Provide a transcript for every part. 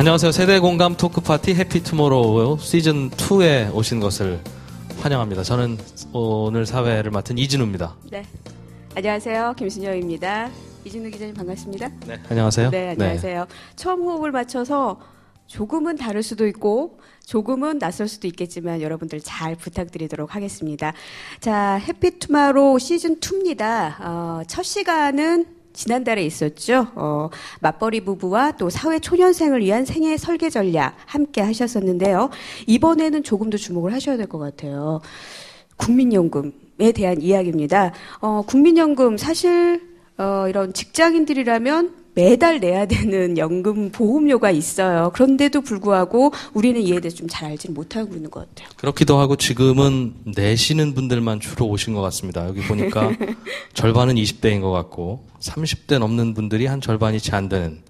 안녕하세요. 세대공감 토크파티 해피투모로우 시즌2에 오신 것을 환영합니다. 저는 오늘 사회를 맡은 이진우입니다. 네. 안녕하세요. 김순영입니다. 이진우 기자님 반갑습니다. 네. 안녕하세요. 네, 안녕하세요. 네. 처음 호흡을 맞춰서 조금은 다를 수도 있고 조금은 낯설 수도 있겠지만 여러분들 잘 부탁드리도록 하겠습니다. 자, 해피투모로우 시즌2입니다. 첫 시간은 지난달에 있었죠. 맞벌이 부부와 또 사회 초년생을 위한 생애 설계 전략 함께 하셨었는데요. 이번에는 조금 더 주목을 하셔야 될 것 같아요. 국민연금에 대한 이야기입니다. 국민연금 사실 이런 직장인들이라면 매달 내야 되는 연금 보험료가 있어요. 그런데도 불구하고 우리는 이에 대해서 좀 잘 알지는 못하고 있는 것 같아요. 그렇기도 하고 지금은 내시는 분들만 주로 오신 것 같습니다. 여기 보니까 절반은 20대인 것 같고 30대 넘는 분들이 한 절반이 채 안 되는.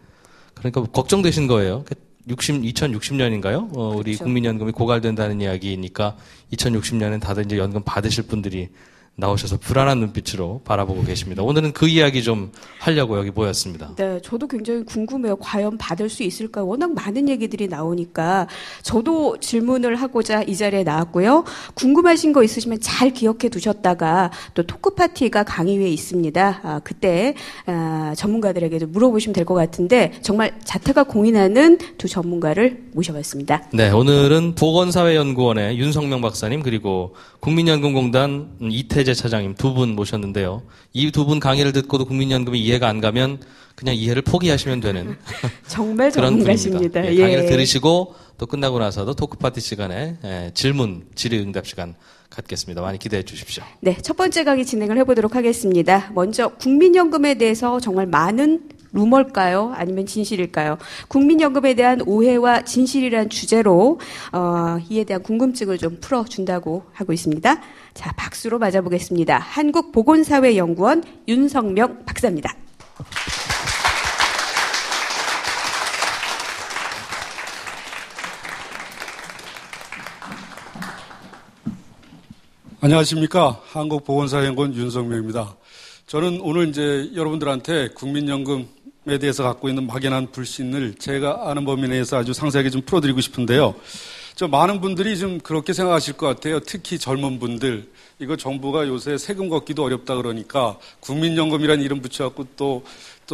그러니까 걱정되신 거예요. 2060년인가요? 우리 그렇죠. 국민연금이 고갈된다는 이야기니까 2060년엔 다들 이제 연금 받으실 분들이 나오셔서 불안한 눈빛으로 바라보고 계십니다. 오늘은 그 이야기 좀 하려고 여기 모였습니다. 네, 저도 굉장히 궁금해요. 과연 받을 수 있을까요? 워낙 많은 얘기들이 나오니까 저도 질문을 하고자 이 자리에 나왔고요. 궁금하신 거 있으시면 잘 기억해 두셨다가 또 토크파티가 강의회에 있습니다. 그때 전문가들에게도 물어보시면 될 것 같은데 정말 자타가 공인하는 두 전문가를 모셔봤습니다. 네, 오늘은 보건사회연구원의 윤석명 박사님 그리고 국민연금공단 이태재 차장님 두 분 모셨는데요. 이 두 분 강의를 듣고도 국민연금이 이해가 안 가면 그냥 이해를 포기하시면 되는 정말 그런 전문가십니다. 분입니다. 강의를 들으시고 또 끝나고 나서도 토크파티 시간에 질의응답 시간 갖겠습니다. 많이 기대해 주십시오. 네, 첫 번째 강의 진행을 해보도록 하겠습니다. 먼저 국민연금에 대해서 정말 많은 루머일까요? 아니면 진실일까요? 국민연금에 대한 오해와 진실이란 주제로 이에 대한 궁금증을 좀 풀어준다고 하고 있습니다. 자, 박수로 맞아보겠습니다. 한국보건사회연구원 윤석명 박사입니다. 안녕하십니까. 한국보건사회연구원 윤석명입니다. 저는 오늘 이제 여러분들한테 국민연금에 대해서 갖고 있는 막연한 불신을 제가 아는 범위 내에서 아주 상세하게 좀 풀어드리고 싶은데요. 많은 분들이 좀 그렇게 생각하실 것 같아요. 특히 젊은 분들. 이거 정부가 요새 세금 걷기도 어렵다 그러니까 국민연금이라는 이름 붙여갖고 또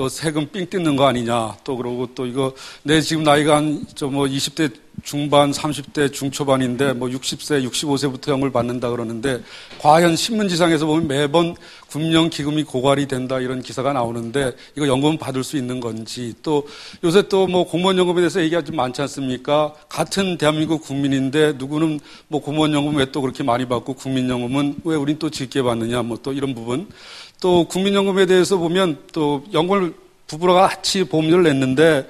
세금 삥 뜯는 거 아니냐. 또 그러고 또 이거 내 지금 나이가 한 20대 중반, 30대 중초반인데 60세, 65세부터 연금을 받는다 그러는데 과연 신문지상에서 보면 매번 국민연금기금이 고갈이 된다 이런 기사가 나오는데 이거 연금 받을 수 있는 건지 또 요새 또 공무원연금에 대해서 얘기가 좀 많지 않습니까? 같은 대한민국 국민인데 누구는 공무원연금 왜 또 그렇게 많이 받고 국민연금은 왜 우린 또 적게 받느냐 또 이런 부분 또 국민연금에 대해서 보면 또 연금을 부부가 같이 보험료를 냈는데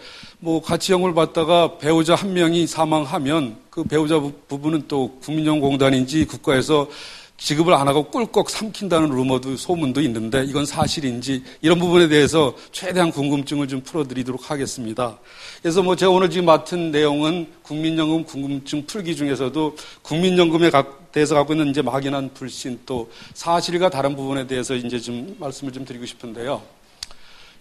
같이 연금을 받다가 배우자 한 명이 사망하면 그 배우자 부부는 또 국민연금공단인지 국가에서 지급을 안 하고 꿀꺽 삼킨다는 루머도 소문도 있는데 이건 사실인지 이런 부분에 대해서 최대한 궁금증을 좀 풀어드리도록 하겠습니다. 그래서 제가 오늘 지금 맡은 내용은 국민연금 궁금증 풀기 중에서도 국민연금에 대해서 갖고 있는 이제 막연한 불신 또 사실과 다른 부분에 대해서 이제 좀 말씀을 좀 드리고 싶은데요.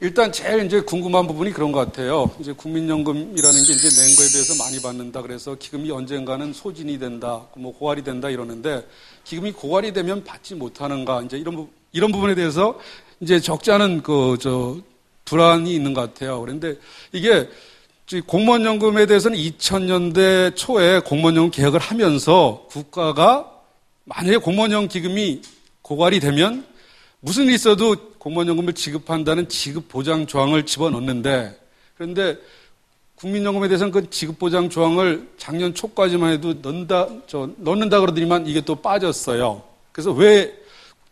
일단 제일 이제 궁금한 부분이 그런 것 같아요. 이제 국민연금이라는 게 이제 낸 거에 비해서 많이 받는다. 그래서 기금이 언젠가는 소진이 된다, 고갈이 된다 이러는데 기금이 고갈이 되면 받지 못하는가 이제 이런 부분에 대해서 이제 적지 않은 불안이 있는 것 같아요. 그런데 이게 공무원연금에 대해서는 2000년대 초에 공무원연금 개혁을 하면서 국가가 만약에 공무원연금 기금이 고갈이 되면 무슨 일이 있어도 공무원연금을 지급한다는 지급보장 조항을 집어넣는데 그런데 국민연금에 대해서는 그 지급보장 조항을 작년 초까지만 해도 넣는다 그러더니만 이게 또 빠졌어요. 그래서 왜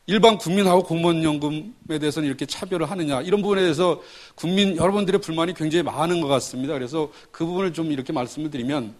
일반 국민하고 공무원연금에 대해서는 이렇게 차별을 하느냐 이런 부분에 대해서 여러분들의 불만이 굉장히 많은 것 같습니다. 그래서 그 부분을 좀 이렇게 말씀을 드리면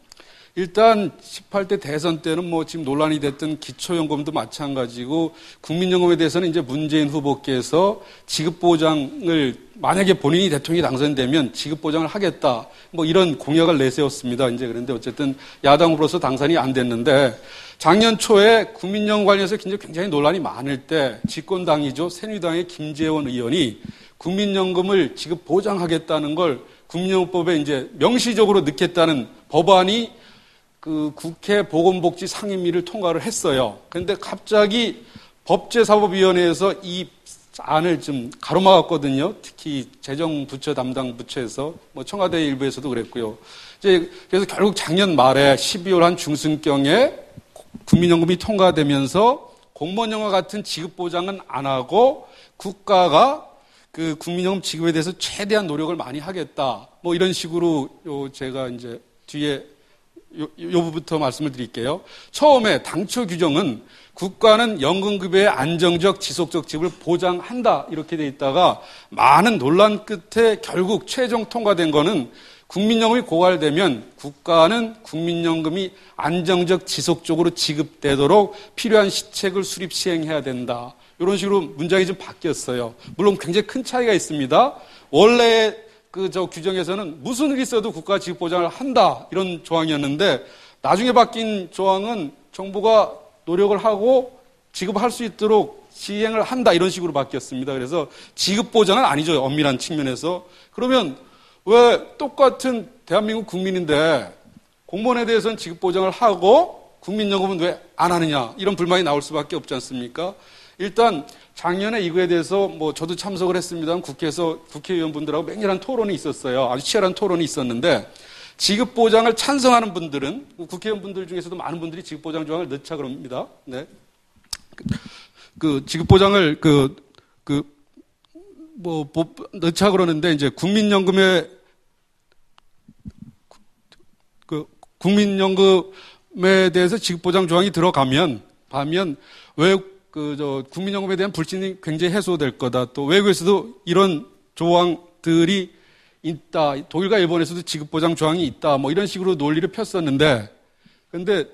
일단 18대 대선 때는 지금 논란이 됐던 기초연금도 마찬가지고 국민연금에 대해서는 이제 문재인 후보께서 지급보장을 만약에 본인이 대통령이 당선되면 지급보장을 하겠다 이런 공약을 내세웠습니다. 이제 그런데 어쨌든 야당 후보로서 당선이 안 됐는데 작년 초에 국민연금 관련해서 굉장히 논란이 많을 때 집권당이죠. 새누리당의 김재원 의원이 국민연금을 지급보장하겠다는 걸 국민연금법에 이제 명시적으로 넣겠다는 법안이 그 국회 보건복지 상임위를 통과를 했어요. 그런데 갑자기 법제사법위원회에서 이 안을 좀 가로막았거든요. 특히 재정부처 담당 부처에서 뭐 청와대 일부에서도 그랬고요. 이제 그래서 결국 작년 말에 12월 한 중순경에 국민연금이 통과되면서 공무원연금과 같은 지급 보장은 안 하고 국가가 그 국민연금 지급에 대해서 최대한 노력을 많이 하겠다. 뭐 이런 식으로 제가 이제 뒤에 요 부분부터 말씀을 드릴게요. 처음에 당초 규정은 국가는 연금급여의 안정적 지속적 지급을 보장한다 이렇게 돼 있다가 많은 논란 끝에 결국 최종 통과된 거는 국민연금이 고갈되면 국가는 국민연금이 안정적 지속적으로 지급되도록 필요한 시책을 수립 시행해야 된다. 이런 식으로 문장이 좀 바뀌었어요. 물론 굉장히 큰 차이가 있습니다. 원래 규정에서는 무슨 일이 있어도 국가 지급 보장을 한다 이런 조항이었는데 나중에 바뀐 조항은 정부가 노력을 하고 지급할 수 있도록 시행을 한다 이런 식으로 바뀌었습니다. 그래서 지급 보장은 아니죠. 엄밀한 측면에서. 그러면 왜 똑같은 대한민국 국민인데 공무원에 대해서는 지급 보장을 하고 국민연금은 왜 안 하느냐 이런 불만이 나올 수밖에 없지 않습니까? 일단 작년에 이거에 대해서 뭐 저도 참석을 했습니다만 국회에서 국회의원분들하고 맹렬한 토론이 있었어요. 아주 치열한 토론이 있었는데 지급 보장을 찬성하는 분들은 국회의원분들 중에서도 많은 분들이 지급 보장 조항을 넣자 그럽니다. 네. 그 지급 보장을 넣자 그러는데 이제 국민연금에 대해서 지급 보장 조항이 들어가면 왜 국민연금에 대한 불신이 굉장히 해소될 거다. 또 외국에서도 이런 조항들이 있다. 독일과 일본에서도 지급보장 조항이 있다. 뭐 이런 식으로 논리를 폈었는데, 근데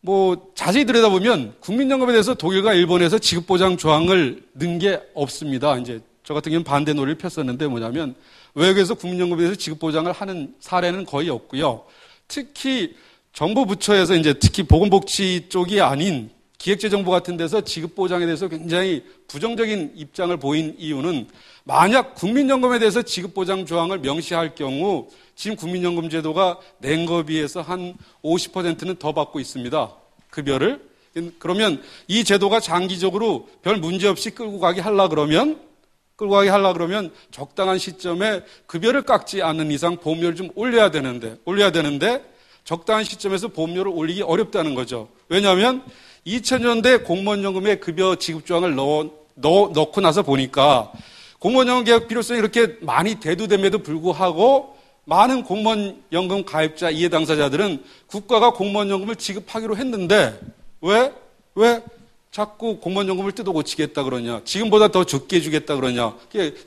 뭐 자세히 들여다보면 국민연금에 대해서 독일과 일본에서 지급보장 조항을 넣은 게 없습니다. 이제 저 같은 경우는 반대 논리를 폈었는데 뭐냐면 외국에서 국민연금에 대해서 지급보장을 하는 사례는 거의 없고요. 특히 정부 부처에서 이제 특히 보건복지 쪽이 아닌 기획재정부 같은 데서 지급보장에 대해서 굉장히 부정적인 입장을 보인 이유는 만약 국민연금에 대해서 지급보장 조항을 명시할 경우 지금 국민연금 제도가 낸 거에 비해서 한 50%는 더 받고 있습니다. 급여를. 그러면 이 제도가 장기적으로 별 문제 없이 끌고 가게 하려 그러면 적당한 시점에 급여를 깎지 않는 이상 보험료를 좀 올려야 되는데 적당한 시점에서 보험료를 올리기 어렵다는 거죠. 왜냐하면 2000년대 공무원연금에 급여 지급 조항을 넣고 나서 보니까 공무원연금 개혁 필요성이 그렇게 많이 대두됨에도 불구하고 많은 공무원연금 가입자 이해 당사자들은 국가가 공무원연금을 지급하기로 했는데 왜 자꾸 공무원연금을 뜯어 고치겠다 그러냐. 지금보다 더 적게 주겠다 그러냐.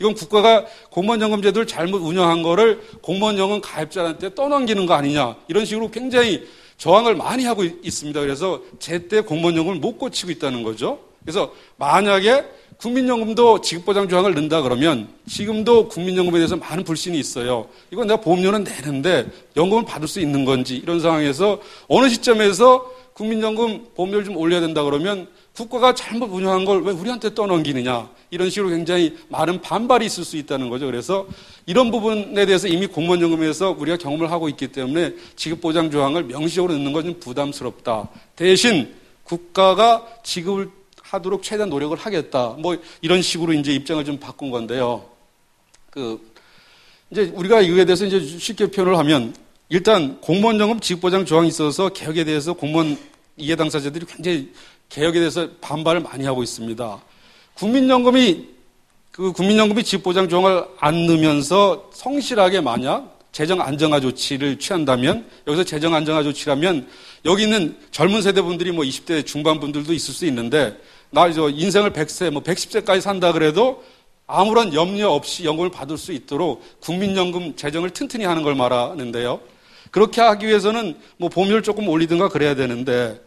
이건 국가가 공무원연금 제도를 잘못 운영한 거를 공무원연금 가입자한테 떠넘기는 거 아니냐. 이런 식으로 굉장히 저항을 많이 하고 있습니다. 그래서 제때 공무원연금을 못 고치고 있다는 거죠. 그래서 만약에 국민연금도 지급보장 조항을 넣는다 그러면 지금도 국민연금에 대해서 많은 불신이 있어요. 이건 내가 보험료는 내는데 연금을 받을 수 있는 건지 이런 상황에서 어느 시점에서 국민연금 보험료를 좀 올려야 된다 그러면 국가가 잘못 운영한 걸 왜 우리한테 떠넘기느냐 이런 식으로 굉장히 많은 반발이 있을 수 있다는 거죠. 그래서 이런 부분에 대해서 이미 공무원연금에서 우리가 경험을 하고 있기 때문에 지급보장 조항을 명시적으로 넣는 건 좀 부담스럽다. 대신 국가가 지급을 하도록 최대한 노력을 하겠다. 뭐 이런 식으로 이제 입장을 좀 바꾼 건데요. 이제 우리가 이거에 대해서 이제 쉽게 표현을 하면 일단 공무원연금 지급보장 조항이 있어서 개혁에 대해서 공무원 이해 당사자들이 굉장히 개혁에 대해서 반발을 많이 하고 있습니다. 국민연금이 지급보장 조항을 안 넣으면서 성실하게 만약 재정 안정화 조치를 취한다면 여기서 재정 안정화 조치라면 여기 있는 젊은 세대분들이 뭐 20대 중반 분들도 있을 수 있는데 나 인생을 100세, 110세까지 산다 그래도 아무런 염려 없이 연금을 받을 수 있도록 국민연금 재정을 튼튼히 하는 걸 말하는데요. 그렇게 하기 위해서는 뭐 보험료를 조금 올리든가 그래야 되는데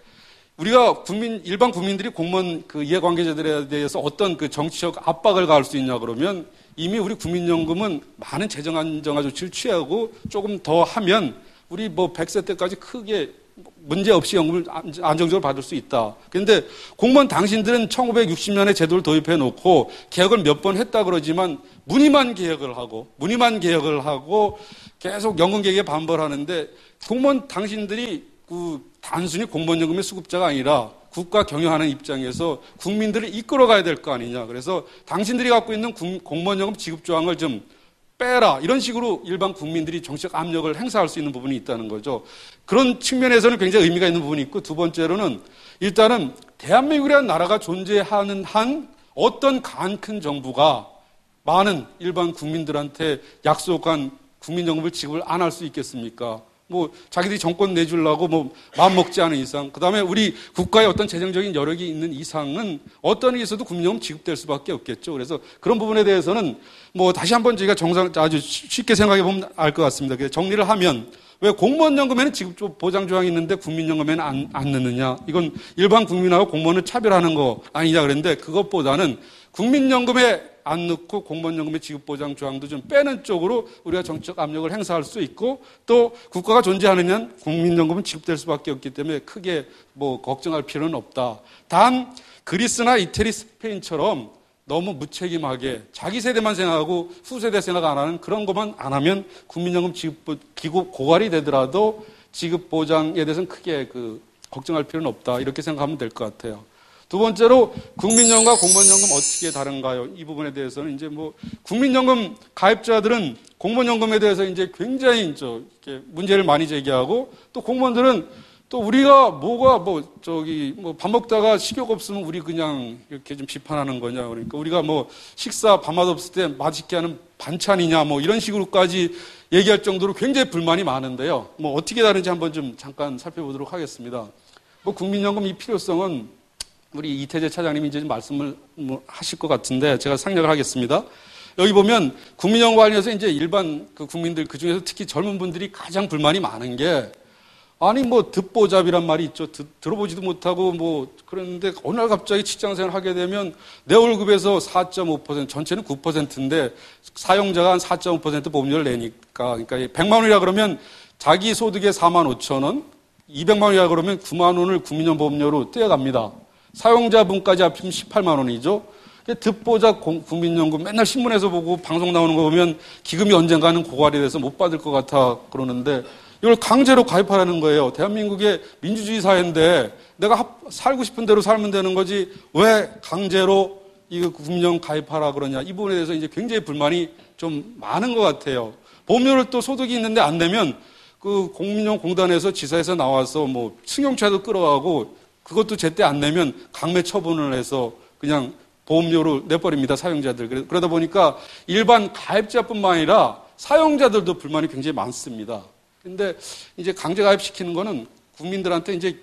우리가 일반 국민들이 공무원 이해관계자들에 대해서 어떤 정치적 압박을 가할 수 있냐 그러면 이미 우리 국민연금은 많은 재정 안정화 조치를 취하고 조금 더 하면 우리 100세 때까지 크게 문제 없이 연금을 안정적으로 받을 수 있다. 그런데 공무원 당신들은 1960년에 제도를 도입해 놓고 개혁을 몇 번 했다 그러지만 무늬만 개혁을 하고 계속 연금 개혁에 반발하는데 공무원 당신들이 단순히 공무원연금의 수급자가 아니라 국가 경영하는 입장에서 국민들을 이끌어가야 될 거 아니냐. 그래서 당신들이 갖고 있는 공무원연금 지급 조항을 좀 빼라. 이런 식으로 일반 국민들이 정치적 압력을 행사할 수 있는 부분이 있다는 거죠. 그런 측면에서는 굉장히 의미가 있는 부분이 있고, 두 번째로는 일단은 대한민국이라는 나라가 존재하는 한 어떤 간 큰 정부가 많은 일반 국민들한테 약속한 국민연금을 지급을 안 할 수 있겠습니까? 뭐 자기들이 정권 내주려고 뭐 마음 먹지 않은 이상, 그 다음에 우리 국가의 어떤 재정적인 여력이 있는 이상은 어떤 일에서도 국민연금 지급될 수밖에 없겠죠. 그래서 그런 부분에 대해서는 뭐 다시 한번 저희가 아주 쉽게 생각해 보면 알 것 같습니다. 정리를 하면 왜 공무원연금에는 지급 보장 조항이 있는데 국민연금에는 안 넣느냐? 이건 일반 국민하고 공무원을 차별하는 거 아니냐 그랬는데, 그것보다는 국민연금에 안 넣고 공무원연금의 지급보장 조항도 좀 빼는 쪽으로 우리가 정치적 압력을 행사할 수 있고, 또 국가가 존재하는 한 국민연금은 지급될 수밖에 없기 때문에 크게 뭐 걱정할 필요는 없다. 단 그리스나 이태리, 스페인처럼 너무 무책임하게 자기 세대만 생각하고 후세대 생각 안 하는 그런 것만 안 하면 국민연금 기고 고갈이 되더라도 지급보장에 대해서는 크게 걱정할 필요는 없다. 이렇게 생각하면 될 것 같아요. 두 번째로 국민연금과 공무원연금 어떻게 다른가요? 이 부분에 대해서는 이제 뭐 국민연금 가입자들은 공무원연금에 대해서 이제 굉장히 이렇게 문제를 많이 제기하고, 또 공무원들은 또 우리가 밥 먹다가 식욕 없으면 우리 그냥 이렇게 좀 비판하는 거냐. 그러니까 우리가 뭐 식사 밥맛 없을 때 맛있게 하는 반찬이냐 뭐 이런 식으로까지 얘기할 정도로 굉장히 불만이 많은데요. 뭐 어떻게 다른지 한번 좀 잠깐 살펴보도록 하겠습니다. 뭐 국민연금 이 필요성은 우리 이태재 차장님이 이제 말씀을 하실 것 같은데 제가 상략을 하겠습니다. 여기 보면 국민연금 관련해서 이제 일반 국민들, 그 중에서 특히 젊은 분들이 가장 불만이 많은 게, 아니 뭐 듣보잡이란 말이 있죠. 들어보지도 못하고 뭐 그랬는데 어느 날 갑자기 직장생활 하게 되면 내 월급에서 4.5%, 전체는 9%인데 사용자가 한 4.5% 보험료를 내니까, 그러니까 100만 원이라 그러면 자기 소득의 4만 5천 원, 200만 원이라 그러면 9만 원을 국민연금 보험료로 떼어갑니다. 사용자분까지 합치면 18만 원이죠. 듣보잡 국민연금 맨날 신문에서 보고 방송 나오는 거 보면 기금이 언젠가는 고갈이 돼서 못 받을 것 같아 그러는데, 이걸 강제로 가입하라는 거예요. 대한민국의 민주주의 사회인데 내가 살고 싶은 대로 살면 되는 거지 왜 강제로 이거 국민연금 가입하라 그러냐. 이 부분에 대해서 이제 굉장히 불만이 좀 많은 것 같아요. 보험료를 또 소득이 있는데 안 내면 국민연금 공단에서 지사에서 나와서 뭐 승용차도 끌어가고, 그것도 제때 안 내면 강매 처분을 해서 그냥 보험료로 내버립니다, 사용자들. 그러다 보니까 일반 가입자뿐만 아니라 사용자들도 불만이 굉장히 많습니다. 근데 이제 강제 가입시키는 거는 국민들한테 이제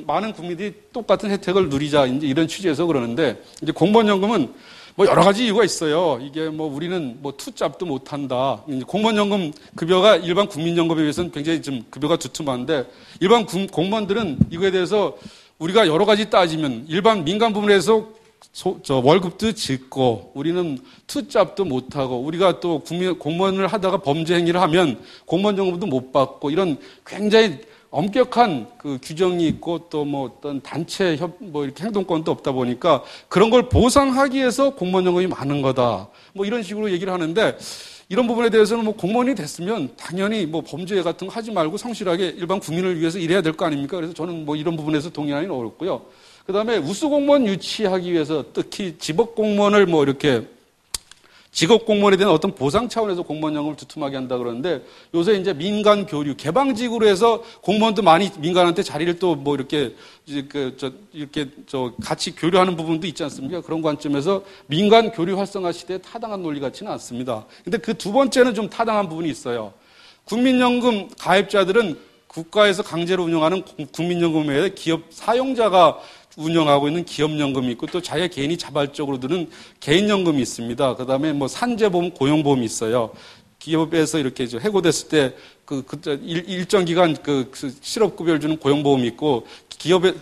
많은 국민들이 똑같은 혜택을 누리자, 이제 이런 취지에서 그러는데, 이제 공무원연금은 뭐 여러 가지 이유가 있어요. 이게 뭐 우리는 뭐 투잡도 못 한다. 공무원연금 급여가 일반 국민연금에 비해서는 굉장히 좀 급여가 두툼한데, 일반 공무원들은 이거에 대해서 우리가 여러 가지 따지면 일반 민간 부문에서 월급도 적고 우리는 투잡도 못하고, 우리가 또 공무원을 하다가 범죄 행위를 하면 공무원연금도 못 받고, 이런 굉장히 엄격한 규정이 있고, 또 뭐 어떤 단체 이렇게 행동권도 없다 보니까 그런 걸 보상하기 위해서 공무원연금이 많은 거다. 뭐 이런 식으로 얘기를 하는데, 이런 부분에 대해서는 뭐 공무원이 됐으면 당연히 뭐 범죄 같은 거 하지 말고 성실하게 일반 국민을 위해서 일해야 될 거 아닙니까? 그래서 저는 뭐 이런 부분에서 동의하기는 어렵고요. 그 다음에 우수공무원 유치하기 위해서 특히 직업공무원을 뭐 이렇게 직업공무원에 대한 어떤 보상 차원에서 공무원연금을 두툼하게 한다 그러는데, 요새 이제 민간 교류, 개방직으로 해서 공무원도 많이 민간한테 자리를 또 뭐 이렇게 같이 교류하는 부분도 있지 않습니까? 그런 관점에서 민간 교류 활성화 시대에 타당한 논리 같지는 않습니다. 근데 그 두 번째는 좀 타당한 부분이 있어요. 국민연금 가입자들은 국가에서 강제로 운영하는 국민연금에 기업 사용자가 운영하고 있는 기업연금이 있고, 또 자기 개인이 자발적으로 드는 개인연금이 있습니다. 그 다음에 뭐 산재보험, 고용보험이 있어요. 기업에서 이렇게 해고됐을 때 일정 기간 실업급여를 주는 고용보험이 있고, 기업의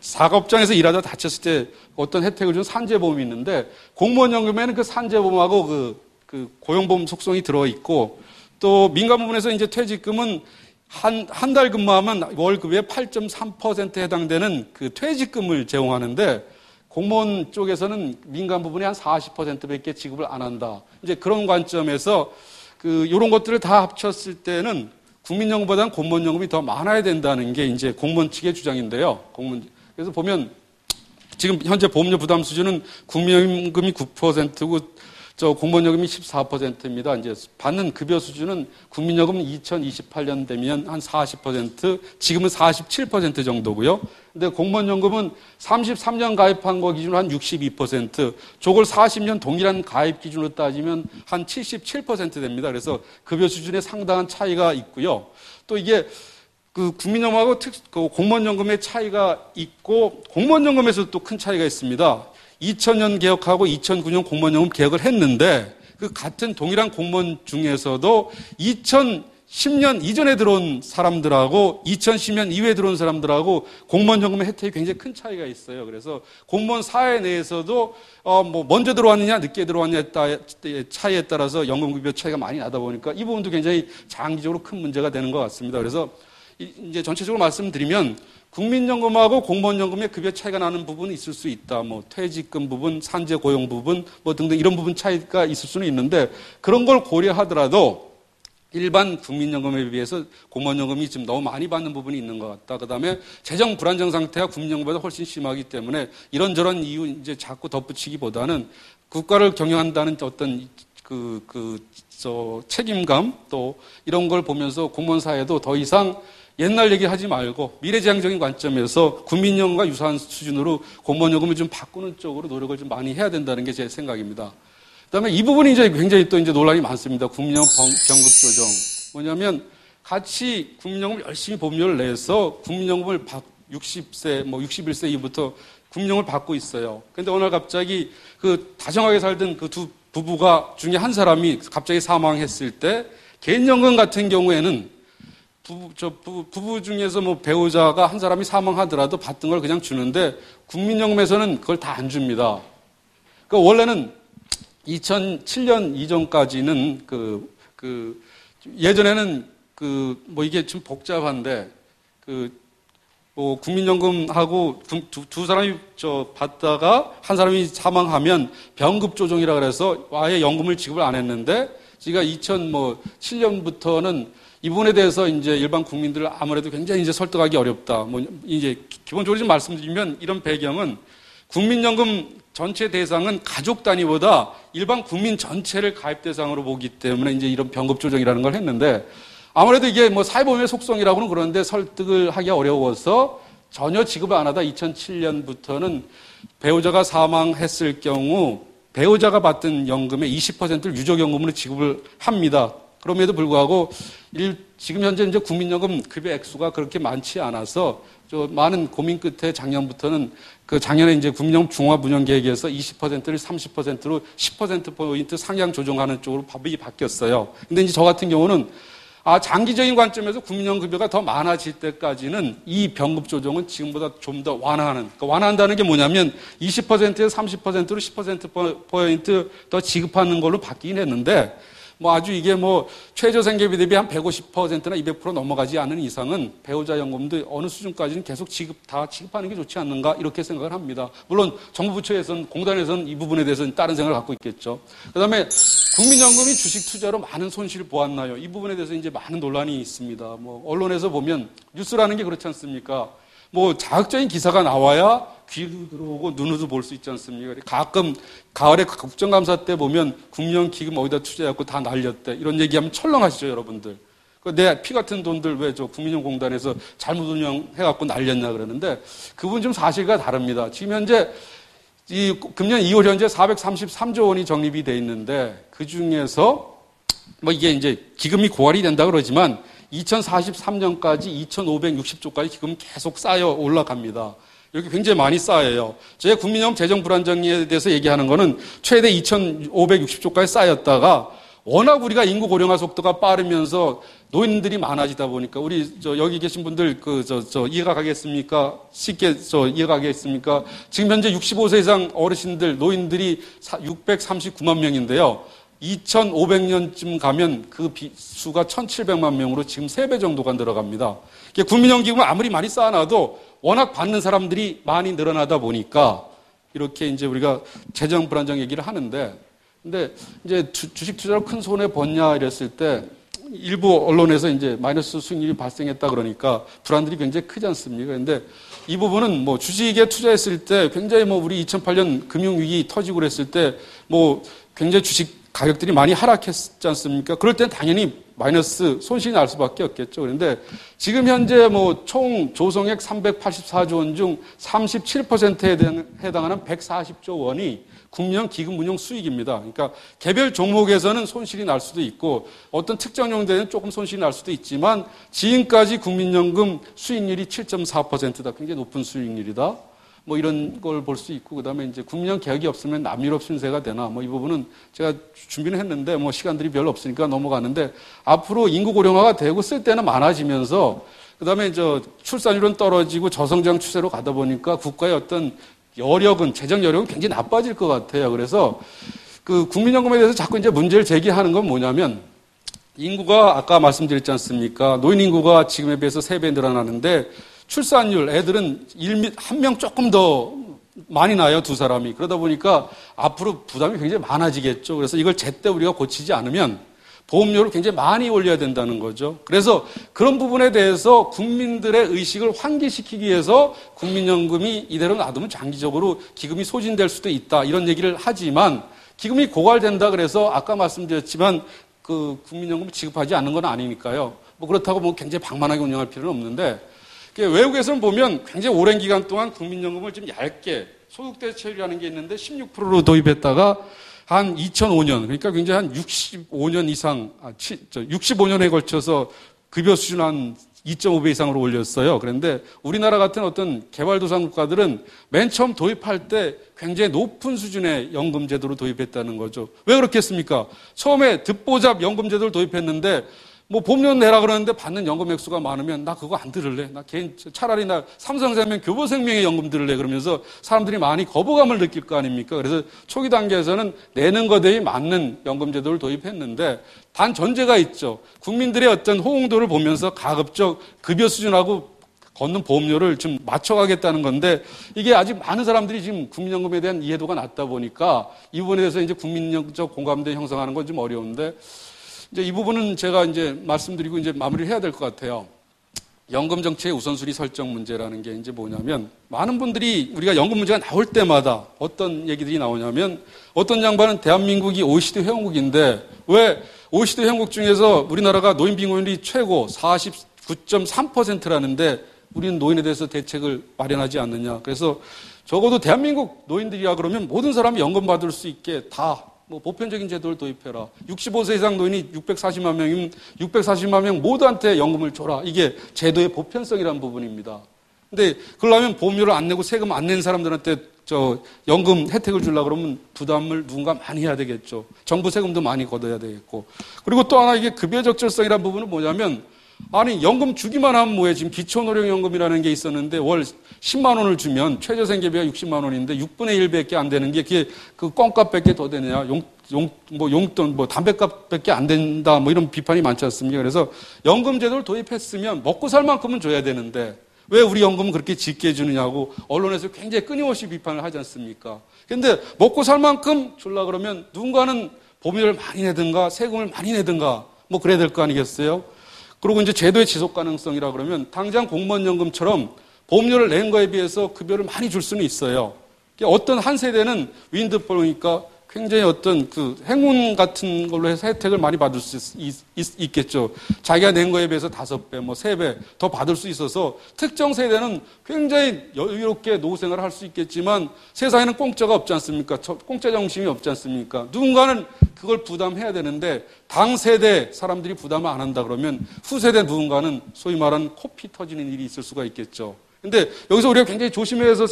사업장에서 일하다 다쳤을 때 어떤 혜택을 주는 산재보험이 있는데, 공무원연금에는 그 산재보험하고 그 고용보험 속성이 들어 있고, 또 민간 부문에서 이제 퇴직금은 한 달 근무하면 월급의 8.3%에 해당되는 그 퇴직금을 제공하는데 공무원 쪽에서는 민간 부분이 한 40%밖에 지급을 안 한다. 이제 그런 관점에서 요런 것들을 다 합쳤을 때는 국민연금보다는 공무원연금이 더 많아야 된다는 게 이제 공무원 측의 주장인데요. 그래서 보면 지금 현재 보험료 부담 수준은 국민연금이 9%고 공무원연금이 14%입니다. 이제 받는 급여 수준은 국민연금은 2028년 되면 한 40%, 지금은 47% 정도고요. 근데 공무원연금은 33년 가입한 거 기준으로 한 62%, 저걸 40년 동일한 가입 기준으로 따지면 한 77% 됩니다. 그래서 급여 수준에 상당한 차이가 있고요. 또 이게 국민연금하고 공무원연금의 차이가 있고 공무원연금에서도 또 큰 차이가 있습니다. 2000년 개혁하고 2009년 공무원연금 개혁을 했는데 그 같은 동일한 공무원 중에서도 2010년 이전에 들어온 사람들하고 2010년 이후에 들어온 사람들하고 공무원연금의 혜택이 굉장히 큰 차이가 있어요. 그래서 공무원 사회 내에서도 먼저 들어왔느냐 늦게 들어왔느냐에 차이에 따라서 연금급여 차이가 많이 나다 보니까 이 부분도 굉장히 장기적으로 큰 문제가 되는 것 같습니다. 그래서 이제 전체적으로 말씀드리면 국민연금하고 공무원연금의 급여 차이가 나는 부분이 있을 수 있다. 퇴직금 부분, 산재 고용 부분, 등등 이런 부분 차이가 있을 수는 있는데 그런 걸 고려하더라도 일반 국민연금에 비해서 공무원연금이 지금 너무 많이 받는 부분이 있는 것 같다. 그 다음에 재정 불안정 상태가 국민연금보다 훨씬 심하기 때문에 이런저런 이유 이제 자꾸 덧붙이기보다는 국가를 경영한다는 어떤 책임감 또 이런 걸 보면서 공무원 사회도 더 이상 옛날 얘기 하지 말고 미래지향적인 관점에서 국민연금과 유사한 수준으로 공무원연금을 좀 바꾸는 쪽으로 노력을 좀 많이 해야 된다는 게 제 생각입니다. 그다음에 이 부분이 이제 굉장히 또 이제 논란이 많습니다. 국민연금 병급 조정. 뭐냐면 같이 국민연금을 열심히 보험료를 내서 국민연금을 60세, 61세 이후부터 국민연금을 받고 있어요. 그런데 어느 날 갑자기 다정하게 살던 그 두 부부가 중에 한 사람이 갑자기 사망했을 때 개인연금 같은 경우에는 부부 중에서 배우자가 한 사람이 사망하더라도 받던 걸 그냥 주는데 국민연금에서는 그걸 다 안 줍니다. 그러니까 원래는 2007년 이전까지는 예전에는 이게 좀 복잡한데 국민연금하고 두 사람이 받다가 한 사람이 사망하면 병급 조정이라 그래서 아예 연금을 지급을 안 했는데 제가 2007년부터는 이 부분에 대해서 이제 일반 국민들을 아무래도 굉장히 이제 설득하기 어렵다. 이제 기본적으로 좀 말씀드리면 이런 배경은 국민연금 전체 대상은 가족 단위보다 일반 국민 전체를 가입 대상으로 보기 때문에 이제 이런 병급 조정이라는 걸 했는데 아무래도 이게 사회보험의 속성이라고는 그러는데 설득을 하기 어려워서 전혀 지급을 안 하다 2007년부터는 배우자가 사망했을 경우 배우자가 받던 연금의 20%를 유족연금으로 지급을 합니다. 그럼에도 불구하고 지금 현재 이제 국민연금 급여 액수가 그렇게 많지 않아서 많은 고민 끝에 작년부터는 작년에 이제 국민연금 종합운영계획에서 20%를 30%로 10%포인트 상향 조정하는 쪽으로 법이 바뀌었어요. 근데 이제 저 같은 경우는 장기적인 관점에서 국민연금 급여가 더 많아질 때까지는 이 병급 조정은 지금보다 좀 더 완화하는, 완화한다는 게 뭐냐면 20%에서 30%로 10%포인트 더 지급하는 걸로 바뀌긴 했는데 아주 이게 최저 생계비 대비 한 150%나 200% 넘어가지 않는 이상은 배우자 연금도 어느 수준까지는 계속 다 지급하는 게 좋지 않는가 이렇게 생각을 합니다. 물론 정부 부처에서는 공단에서는 이 부분에 대해서는 다른 생각을 갖고 있겠죠. 그다음에 국민연금이 주식 투자로 많은 손실을 보았나요? 이 부분에 대해서 이제 많은 논란이 있습니다. 언론에서 보면 뉴스라는 게 그렇지 않습니까? 자극적인 기사가 나와야 귀로 들어오고 눈으로 볼 수 있지 않습니까? 가끔 가을에 국정감사 때 보면 국민연금 기금 어디다 투자해갖고 다 날렸대. 이런 얘기하면 철렁하시죠, 여러분들. 내 피 같은 돈들 왜 국민연금공단에서 잘못 운영해갖고 날렸냐 그러는데 그분 좀 사실과 다릅니다. 지금 현재 금년 2월 현재 433조 원이 적립이 돼 있는데 그 중에서 이게 이제 기금이 고갈이 된다 그러지만 2043년까지 2,560조까지 기금 계속 쌓여 올라갑니다. 여기 굉장히 많이 쌓여요. 저희가 국민연금 재정 불안정에 대해서 얘기하는 거는 최대 2,560조까지 쌓였다가 워낙 우리가 인구 고령화 속도가 빠르면서 노인들이 많아지다 보니까 우리 여기 계신 분들 이해가 가겠습니까? 쉽게 이해가 가겠습니까? 지금 현재 65세 이상 어르신들 노인들이 639만 명인데요. 2500년쯤 가면 그 수가 1700만 명으로 지금 3배 정도가 늘어갑니다. 국민연금은 아무리 많이 쌓아놔도 워낙 받는 사람들이 많이 늘어나다 보니까 이렇게 이제 우리가 재정 불안정 얘기를 하는데, 근데 이제 주식 투자로 큰 손해 봤냐 이랬을 때 일부 언론에서 이제 마이너스 수익률이 발생했다 그러니까 불안들이 굉장히 크지 않습니까? 근데 이 부분은 뭐 주식에 투자했을 때 굉장히 뭐 우리 2008년 금융위기 터지고 그랬을 때 뭐 굉장히 주식 가격들이 많이 하락했지 않습니까? 그럴 땐 당연히 마이너스 손실이 날 수밖에 없겠죠. 그런데 지금 현재 뭐 총 조성액 384조 원 중 37%에 해당하는 140조 원이 국민형 기금 운용 수익입니다. 그러니까 개별 종목에서는 손실이 날 수도 있고 어떤 특정 용도에는 조금 손실이 날 수도 있지만 지금까지 국민연금 수익률이 7.4%다. 굉장히 높은 수익률이다. 뭐 이런 걸 볼 수 있고, 그다음에 이제 국민형 개혁이 없으면 남유럽 신세가 되나, 뭐 이 부분은 제가 준비는 했는데 뭐 시간들이 별로 없으니까 넘어가는데, 앞으로 인구 고령화가 되고 쓸 때는 많아지면서 그다음에 이제 출산율은 떨어지고 저성장 추세로 가다 보니까 국가의 어떤 여력은, 재정 여력은 굉장히 나빠질 것 같아요. 그래서 그 국민연금에 대해서 자꾸 이제 문제를 제기하는 건 뭐냐면, 인구가 아까 말씀드렸지 않습니까? 노인 인구가 지금에 비해서 3배 늘어나는데 출산율, 애들은 한 명 조금 더 많이 나요, 2사람이. 그러다 보니까 앞으로 부담이 굉장히 많아지겠죠. 그래서 이걸 제때 우리가 고치지 않으면 보험료를 굉장히 많이 올려야 된다는 거죠. 그래서 그런 부분에 대해서 국민들의 의식을 환기시키기 위해서 국민연금이 이대로 놔두면 장기적으로 기금이 소진될 수도 있다, 이런 얘기를 하지만, 기금이 고갈된다 그래서 아까 말씀드렸지만 그 국민연금을 지급하지 않는 건 아니니까요. 뭐 그렇다고 뭐 굉장히 방만하게 운영할 필요는 없는데, 외국에서는 보면 굉장히 오랜 기간 동안 국민연금을 좀 얇게 소득대체율이라는 게 있는데 16%로 도입했다가 한 2005년, 그러니까 굉장히 한 65년 이상, 65년에 걸쳐서 급여 수준 한 2.5배 이상으로 올렸어요. 그런데 우리나라 같은 어떤 개발도상 국가들은 맨 처음 도입할 때 굉장히 높은 수준의 연금 제도로 도입했다는 거죠. 왜 그렇겠습니까? 처음에 듣보잡 연금 제도를 도입했는데 뭐 보험료 내라 그러는데 받는 연금 액수가 많으면 나 그거 안 들을래. 나 차라리 나 삼성생명, 교보생명의 연금 들을래. 그러면서 사람들이 많이 거부감을 느낄 거 아닙니까? 그래서 초기 단계에서는 내는 거 대비 맞는 연금 제도를 도입했는데, 단 전제가 있죠. 국민들의 어떤 호응도를 보면서 가급적 급여 수준하고 걷는 보험료를 좀 맞춰가겠다는 건데, 이게 아직 많은 사람들이 지금 국민연금에 대한 이해도가 낮다 보니까 이 부분에 대해서 이제 국민적 공감대 형성하는 건 좀 어려운데, 이제 이 부분은 제가 이제 말씀드리고 이제 마무리를 해야 될 것 같아요. 연금 정책의 우선순위 설정 문제라는 게 이제 뭐냐면, 많은 분들이 우리가 연금 문제가 나올 때마다 어떤 얘기들이 나오냐면, 어떤 양반은 대한민국이 OECD 회원국인데 왜 OECD 회원국 중에서 우리나라가 노인 빈곤율이 최고 49.3%라는데 우리는 노인에 대해서 대책을 마련하지 않느냐. 그래서 적어도 대한민국 노인들이라 그러면 모든 사람이 연금 받을 수 있게 다 뭐 보편적인 제도를 도입해라. 65세 이상 노인이 640만 명이면 640만 명 모두한테 연금을 줘라. 이게 제도의 보편성이라는 부분입니다. 근데 그러려면 보험료를 안 내고 세금 안 낸 사람들한테 연금 혜택을 주려고 그러면 부담을 누군가 많이 해야 되겠죠. 정부 세금도 많이 걷어야 되겠고. 그리고 또 하나 이게 급여 적절성이라는 부분은 뭐냐면, 아니 연금 주기만 하면 뭐해. 지금 기초노령연금이라는 게 있었는데 월 10만 원을 주면 최저생계비가 60만 원인데 6분의 1밖에 안 되는 게 그게 그 껌값밖에 더 되느냐. 용돈, 담배값밖에 안 된다. 뭐 이런 비판이 많지 않습니까? 그래서 연금 제도를 도입했으면 먹고 살 만큼은 줘야 되는데 왜 우리 연금은 그렇게 적게 주느냐고 언론에서 굉장히 끊임없이 비판을 하지 않습니까? 그런데 먹고 살 만큼 주려고 그러면 누군가는 보험료를 많이 내든가 세금을 많이 내든가 뭐 그래야 될 거 아니겠어요? 그리고 이제 제도의 지속 가능성이라 그러면 당장 공무원연금처럼 보험료를 낸 거에 비해서 급여를 많이 줄 수는 있어요. 어떤 한 세대는 윈드폴이니까 굉장히 어떤 그 행운 같은 걸로 해서 혜택을 많이 받을 수 있겠죠. 자기가 낸 거에 비해서 5배, 뭐 3배 더 받을 수 있어서 특정 세대는 굉장히 여유롭게 노후생활을 할 수 있겠지만 세상에는 공짜가 없지 않습니까? 공짜 정신이 없지 않습니까? 누군가는 그걸 부담해야 되는데 당 세대 사람들이 부담을 안 한다 그러면 후세대 누군가는 소위 말하는 코피 터지는 일이 있을 수가 있겠죠. 근데 여기서 우리가 굉장히 조심해서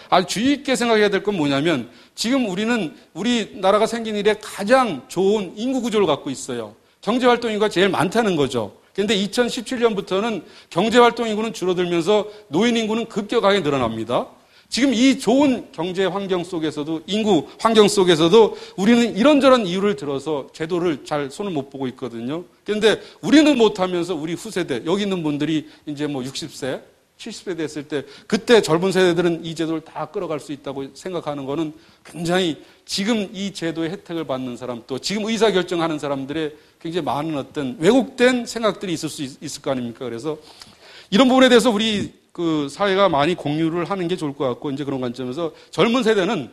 아주 주의 있게 생각해야 될 건 뭐냐면, 지금 우리는 우리나라가 생긴 이래 가장 좋은 인구 구조를 갖고 있어요. 경제활동 인구가 제일 많다는 거죠. 그런데 2017년부터는 경제활동 인구는 줄어들면서 노인 인구는 급격하게 늘어납니다. 지금 이 좋은 경제 환경 속에서도, 인구 환경 속에서도 우리는 이런저런 이유를 들어서 제도를 잘 손을 못 보고 있거든요. 그런데 우리는 못하면서 우리 후세대, 여기 있는 분들이 이제 뭐 60세, 70세 됐을 때 그때 젊은 세대들은 이 제도를 다 끌어갈 수 있다고 생각하는 거는 굉장히 지금 이 제도의 혜택을 받는 사람, 또 지금 의사결정하는 사람들의 굉장히 많은 어떤 왜곡된 생각들이 있을 수 있을 거 아닙니까? 그래서 이런 부분에 대해서 우리 그 사회가 많이 공유를 하는 게 좋을 것 같고, 이제 그런 관점에서 젊은 세대는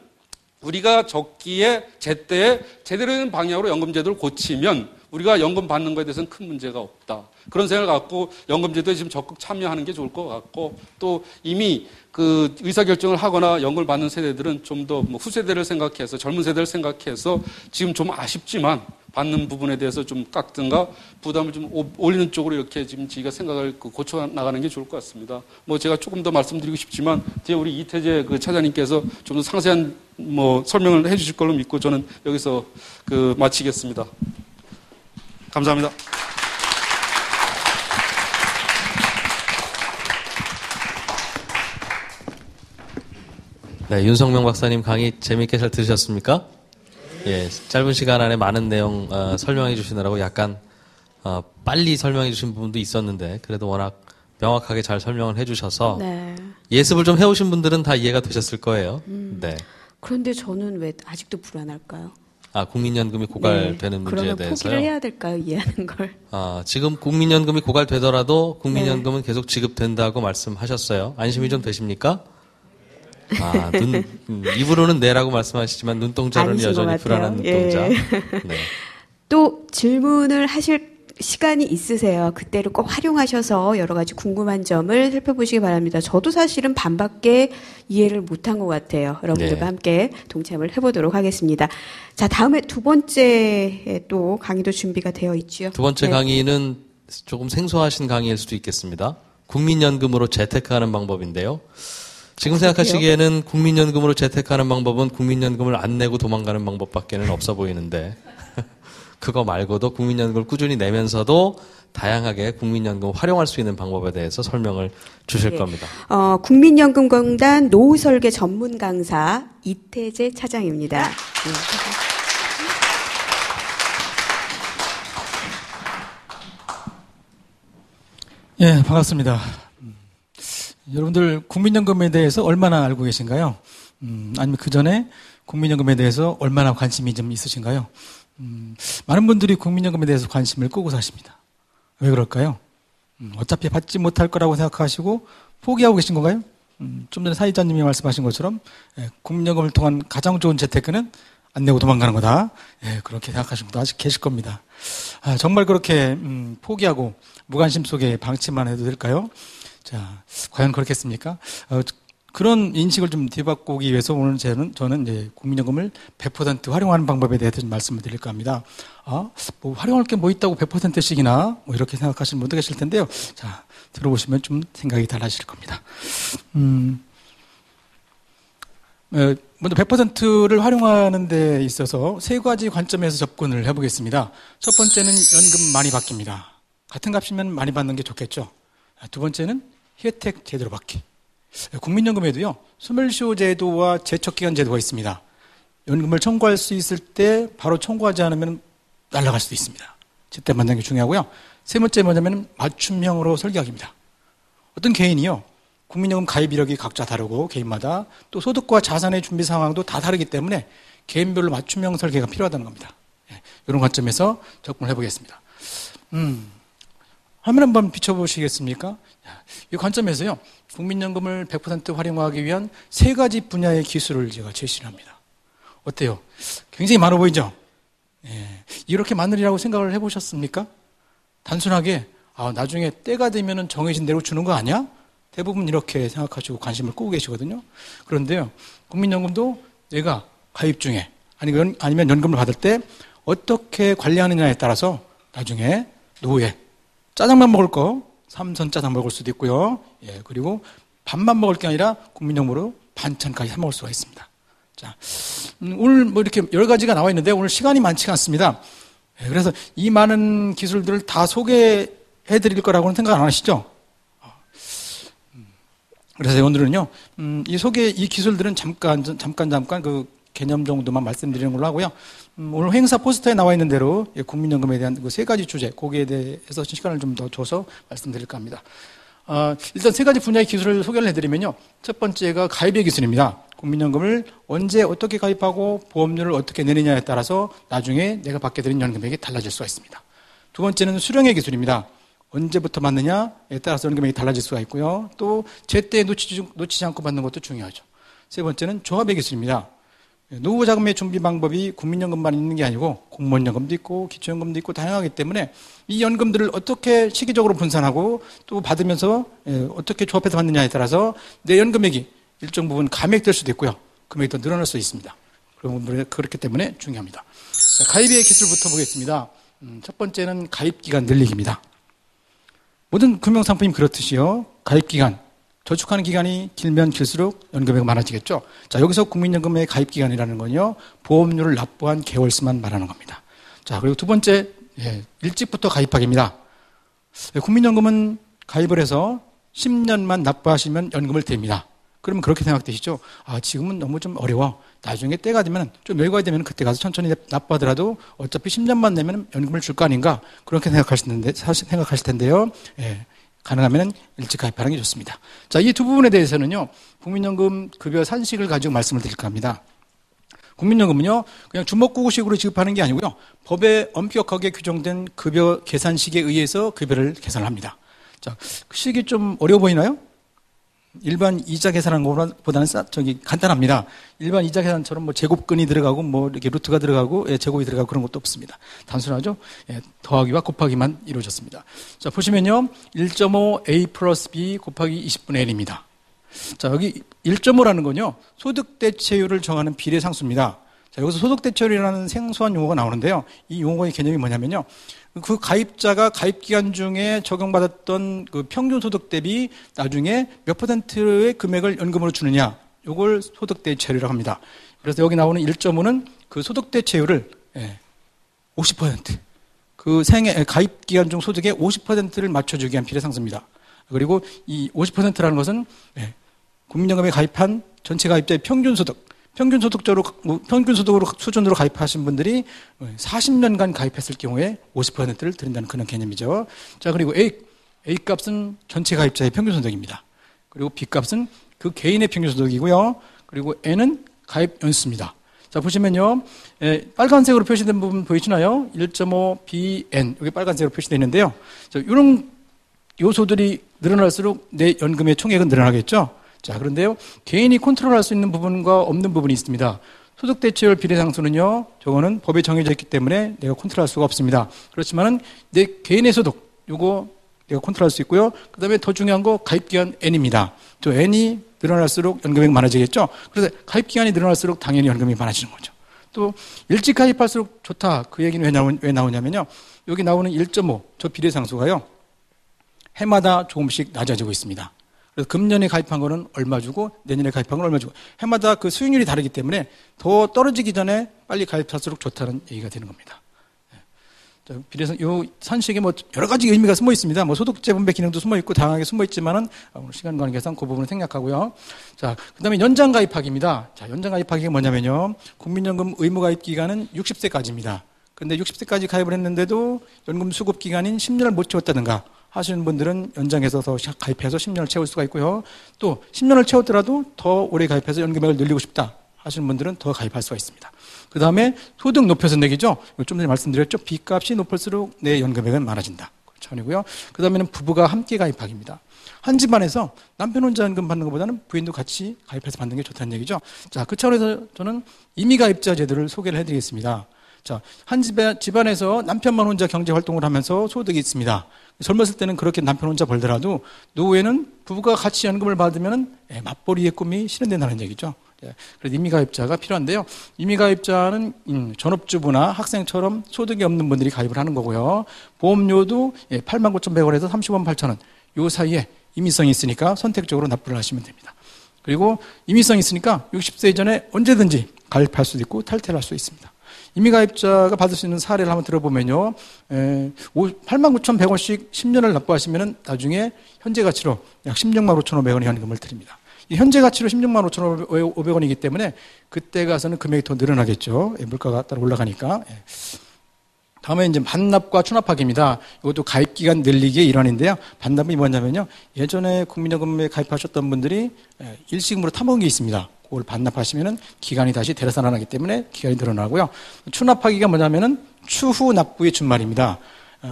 우리가 적기에 제때에 제대로 된 방향으로 연금제도를 고치면 우리가 연금 받는 것에 대해서는 큰 문제가 없다. 그런 생각을 갖고 연금제도에 지금 적극 참여하는 게 좋을 것 같고, 또 이미 그 의사결정을 하거나 연금을 받는 세대들은 좀 더 뭐 후세대를 생각해서, 젊은 세대를 생각해서 지금 좀 아쉽지만 받는 부분에 대해서 좀 깎든가 부담을 좀 올리는 쪽으로 이렇게 지금 저희가 생각을 고쳐 나가는 게 좋을 것 같습니다. 뭐 제가 조금 더 말씀드리고 싶지만 뒤에 우리 이태재 그 차장님께서 좀 더 상세한 뭐 설명을 해 주실 걸로 믿고 저는 여기서 그 마치겠습니다. 감사합니다. 네, 윤성명 박사님 강의 재미있게 잘 들으셨습니까? 예, 짧은 시간 안에 많은 내용 설명해 주시느라고 약간 빨리 설명해 주신 부분도 있었는데 그래도 워낙 명확하게 잘 설명을 해 주셔서 네. 예습을 좀 해오신 분들은 다 이해가 되셨을 거예요. 네. 그런데 저는 왜 아직도 불안할까요? 아, 국민연금이 고갈되는 네. 문제에 그러면 대해서요? 포기를 해야 될까요? 이해하는 걸. 지금 국민연금이 고갈되더라도 국민연금은 계속 지급된다고 말씀하셨어요. 안심이 좀 되십니까? 입으로는 네라고 말씀하시지만 눈동자로는 여전히 불안한 눈동자. 예. 네. 또 질문을 하실 시간이 있으세요. 그때를 꼭 활용하셔서 여러 가지 궁금한 점을 살펴보시기 바랍니다. 저도 사실은 반밖에 이해를 못한 것 같아요. 여러분들과 네. 함께 동참을 해보도록 하겠습니다. 자, 다음에 두 번째 또 강의도 준비가 되어 있죠. 두 번째 네. 강의는 조금 생소하신 강의일 수도 있겠습니다. 국민연금으로 재테크하는 방법인데요. 지금 생각하시기에는 국민연금으로 재테크하는 방법은 국민연금을 안 내고 도망가는 방법밖에는 없어 보이는데 그거 말고도 국민연금을 꾸준히 내면서도 다양하게 국민연금을 활용할 수 있는 방법에 대해서 설명을 주실 겁니다. 국민연금공단 노후설계 전문 강사 이태재 차장입니다. 예, 반갑습니다. 여러분들 국민연금에 대해서 얼마나 알고 계신가요? 아니면 그 전에 국민연금에 대해서 얼마나 관심이 좀 있으신가요? 많은 분들이 국민연금에 대해서 관심을 끄고 사십니다. 왜 그럴까요? 어차피 받지 못할 거라고 생각하시고 포기하고 계신 건가요? 좀 전에 사회자님이 말씀하신 것처럼 국민연금을 통한 가장 좋은 재테크는 안 내고 도망가는 거다. 예, 그렇게 생각하시는 분도 아직 계실 겁니다. 정말 그렇게 포기하고 무관심 속에 방치만 해도 될까요? 자, 과연 그렇겠습니까? 그런 인식을 좀 뒤바꾸기 위해서 오늘 저는 이제 국민연금을 100% 활용하는 방법에 대해서 좀 말씀을 드릴까 합니다. 뭐 활용할 게 뭐 있다고 100%씩이나 뭐 이렇게 생각하시는 분도 계실 텐데요. 자, 들어보시면 좀 생각이 달라질 겁니다. 먼저 100%를 활용하는 데 있어서 세 가지 관점에서 접근을 해보겠습니다. 첫 번째는 연금 많이 받기입니다. 같은 값이면 많이 받는 게 좋겠죠. 두 번째는 혜택 제대로 받기. 국민연금에도요, 소멸시효 제도와 제척기간 제도가 있습니다. 연금을 청구할 수 있을 때 바로 청구하지 않으면 날아갈 수도 있습니다. 제때 받는 게 중요하고요. 세 번째 뭐냐면 맞춤형으로 설계하기입니다. 어떤 개인이요, 국민연금 가입 이력이 각자 다르고 개인마다 또 소득과 자산의 준비 상황도 다 다르기 때문에 개인별로 맞춤형 설계가 필요하다는 겁니다. 이런 관점에서 접근을 해보겠습니다. 화면 한번 비춰보시겠습니까? 이 관점에서요, 국민연금을 100% 활용하기 위한 세 가지 분야의 기술을 제가 제시를 합니다. 어때요? 굉장히 많아 보이죠? 이렇게 많으리라고 생각을 해보셨습니까? 단순하게, 나중에 때가 되면 정해진 대로 주는 거 아니야? 대부분 이렇게 생각하시고 관심을 끄고 계시거든요. 그런데요, 국민연금도 내가 가입 중에, 아니면 연금을 받을 때 어떻게 관리하느냐에 따라서 나중에 노후에 짜장만 먹을 거, 삼선 짜장 먹을 수도 있고요. 그리고 밥만 먹을 게 아니라 국민연금으로 반찬까지 사 먹을 수가 있습니다. 자, 오늘 뭐 이렇게 여러 가지가 나와 있는데 오늘 시간이 많지가 않습니다. 그래서 이 많은 기술들을 다 소개해 드릴 거라고는 생각 안 하시죠? 그래서 오늘은요, 이 기술들은 잠깐 그 개념 정도만 말씀드리는 걸로 하고요. 오늘 행사 포스터에 나와 있는 대로 국민연금에 대한 그 세 가지 주제, 거기에 대해서 시간을 좀 더 줘서 말씀드릴까 합니다. 일단 세 가지 분야의 기술을 소개를 해드리면요. 첫 번째가 가입의 기술입니다. 국민연금을 언제 어떻게 가입하고 보험료를 어떻게 내느냐에 따라서 나중에 내가 받게 되는 연금액이 달라질 수가 있습니다. 두 번째는 수령의 기술입니다. 언제부터 받느냐에 따라서 연금액이 달라질 수가 있고요. 또 제때 놓치지 않고 받는 것도 중요하죠. 세 번째는 조합의 기술입니다. 노후 자금의 준비 방법이 국민연금만 있는 게 아니고 공무원연금도 있고 기초연금도 있고 다양하기 때문에 이 연금들을 어떻게 시기적으로 분산하고 또 받으면서 어떻게 조합해서 받느냐에 따라서 내 연금액이 일정 부분 감액될 수도 있고요. 금액이 더 늘어날 수 있습니다. 그렇기 때문에 중요합니다. 자, 가입의 기술부터 보겠습니다. 첫 번째는 가입기간 늘리기입니다. 모든 금융상품이 그렇듯이요. 가입기간, 저축하는 기간이 길면 길수록 연금액이 많아지겠죠. 자, 여기서 국민연금의 가입기간이라는 건요. 보험료를 납부한 개월수만 말하는 겁니다. 자, 그리고 두 번째, 일찍부터 가입하기입니다. 국민연금은 가입을 해서 10년만 납부하시면 연금을 드립니다. 그러면 그렇게 생각되시죠? 지금은 너무 좀 어려워. 나중에 때가 되면 좀 여유가 되면 그때 가서 천천히 납부하더라도 어차피 10년만 내면 연금을 줄 거 아닌가? 그렇게 생각하실 텐데요. 가능하면 일찍 가입하는 게 좋습니다. 자, 이 두 부분에 대해서는요, 국민연금 급여 산식을 가지고 말씀을 드릴까 합니다. 국민연금은요, 그냥 주먹구구식으로 지급하는 게 아니고요, 법에 엄격하게 규정된 급여 계산식에 의해서 급여를 계산을 합니다. 자, 그 식이 좀 어려워 보이나요? 일반 이자 계산하는 것보다는 간단합니다. 일반 이자 계산처럼 뭐 제곱근이 들어가고 뭐 이렇게 루트가 들어가고 제곱이 들어가고 그런 것도 없습니다. 단순하죠? 더하기와 곱하기만 이루어졌습니다. 자, 보시면요. 1.5 A 플러스 B 곱하기 20분의 N입니다. 자, 여기 1.5라는 건요. 소득 대체율을 정하는 비례상수입니다. 자, 여기서 소득 대체율이라는 생소한 용어가 나오는데요. 이 용어의 개념이 뭐냐면요. 그 가입자가 가입 기간 중에 적용받았던 그 평균 소득 대비 나중에 몇 %의 금액을 연금으로 주느냐, 요걸 소득 대체율이라고 합니다. 그래서 여기 나오는 1.5는 그 소득 대체율을 50%, 그 가입 기간 중 소득의 50%를 맞춰주기 위한 비례상수입니다. 그리고 이 50%라는 것은 국민연금에 가입한 전체 가입자의 평균 소득으로 수준으로 가입하신 분들이 40년간 가입했을 경우에 50%를 드린다는 그런 개념이죠. 자, 그리고 A 값은 전체 가입자의 평균 소득입니다. 그리고 B 값은 그 개인의 평균 소득이고요. 그리고 N은 가입 연수입니다. 자, 보시면요. 빨간색으로 표시된 부분 보이시나요? 1.5 BN. 여기 빨간색으로 표시되어 있는데요. 자, 이런 요소들이 늘어날수록 내 연금의 총액은 늘어나겠죠? 자, 그런데요, 개인이 컨트롤할 수 있는 부분과 없는 부분이 있습니다. 소득 대체율 비례상수는요, 저거는 법에 정해져 있기 때문에 내가 컨트롤할 수가 없습니다. 그렇지만은 내 개인의 소득, 요거 내가 컨트롤할 수 있고요. 그 다음에 더 중요한 거 가입기간 N입니다. 저 N이 늘어날수록 연금액이 많아지겠죠? 그래서 가입기간이 늘어날수록 당연히 연금이 많아지는 거죠. 또 일찍 가입할수록 좋다. 그 얘기는 왜 나오냐면요. 여기 나오는 1.5, 저 비례상수가요, 해마다 조금씩 낮아지고 있습니다. 그래서 금년에 가입한 거는 얼마 주고 내년에 가입한 건 얼마 주고 해마다 그 수익률이 다르기 때문에 더 떨어지기 전에 빨리 가입할수록 좋다는 얘기가 되는 겁니다. 자, 비례상 요 산식에 뭐 여러 가지 의미가 숨어 있습니다. 뭐 소득세 분배 기능도 숨어 있고 다양하게 숨어 있지만은 오늘 시간 관계상 그 부분을 생략하고요. 자, 그다음에 연장 가입하기입니다. 자, 연장 가입하기가 뭐냐면요. 국민연금 의무 가입 기간은 60세까지입니다. 근데 60세까지 가입을 했는데도 연금 수급 기간인 10년을 못 채웠다든가 하시는 분들은 연장해서 더 가입해서 10년을 채울 수가 있고요. 또 10년을 채웠더라도 더 오래 가입해서 연금액을 늘리고 싶다 하시는 분들은 더 가입할 수가 있습니다. 그 다음에 소득 높여서 내기죠. 좀 전에 말씀드렸죠. B값이 높을수록 내 연금액은 많아진다. 전이고요. 그 다음에는 부부가 함께 가입하기입니다. 한 집안에서 남편 혼자 연금 받는 것보다는 부인도 같이 가입해서 받는 게 좋다는 얘기죠. 자, 그 차원에서 저는 임의가입자 제도를 소개를 해드리겠습니다. 자, 한 집안에서 남편만 혼자 경제 활동을 하면서 소득이 있습니다. 젊었을 때는 그렇게 남편 혼자 벌더라도 노후에는 부부가 같이 연금을 받으면 맞벌이의 꿈이 실현된다는 얘기죠. 그래서 임의가입자가 필요한데요. 임의가입자는 전업주부나 학생처럼 소득이 없는 분들이 가입을 하는 거고요. 보험료도 89,100원에서 30원 8,000원 요 사이에 임의성이 있으니까 선택적으로 납부를 하시면 됩니다. 그리고 임의성이 있으니까 60세 이전에 언제든지 가입할 수도 있고 탈퇴를 할 수 있습니다. 임의가입자가 받을 수 있는 사례를 한번 들어보면요. 89,100원씩 10년을 납부하시면 나중에 현재 가치로 약 16만 5,500원의 현금을 드립니다. 현재 가치로 16만 5,500원이기 때문에 그때 가서는 금액이 더 늘어나겠죠. 예, 물가가 따라 올라가니까. 예. 다음에 이제 반납과 추납하기입니다. 이것도 가입기간 늘리기의 일환인데요. 반납이 뭐냐면요. 예전에 국민연금에 가입하셨던 분들이 일시금으로 타먹은 게 있습니다. 그걸 반납하시면은 기간이 다시 대라산하기 때문에 기간이 늘어나고요. 추납하기가 뭐냐면은 추후 납부의 준말입니다.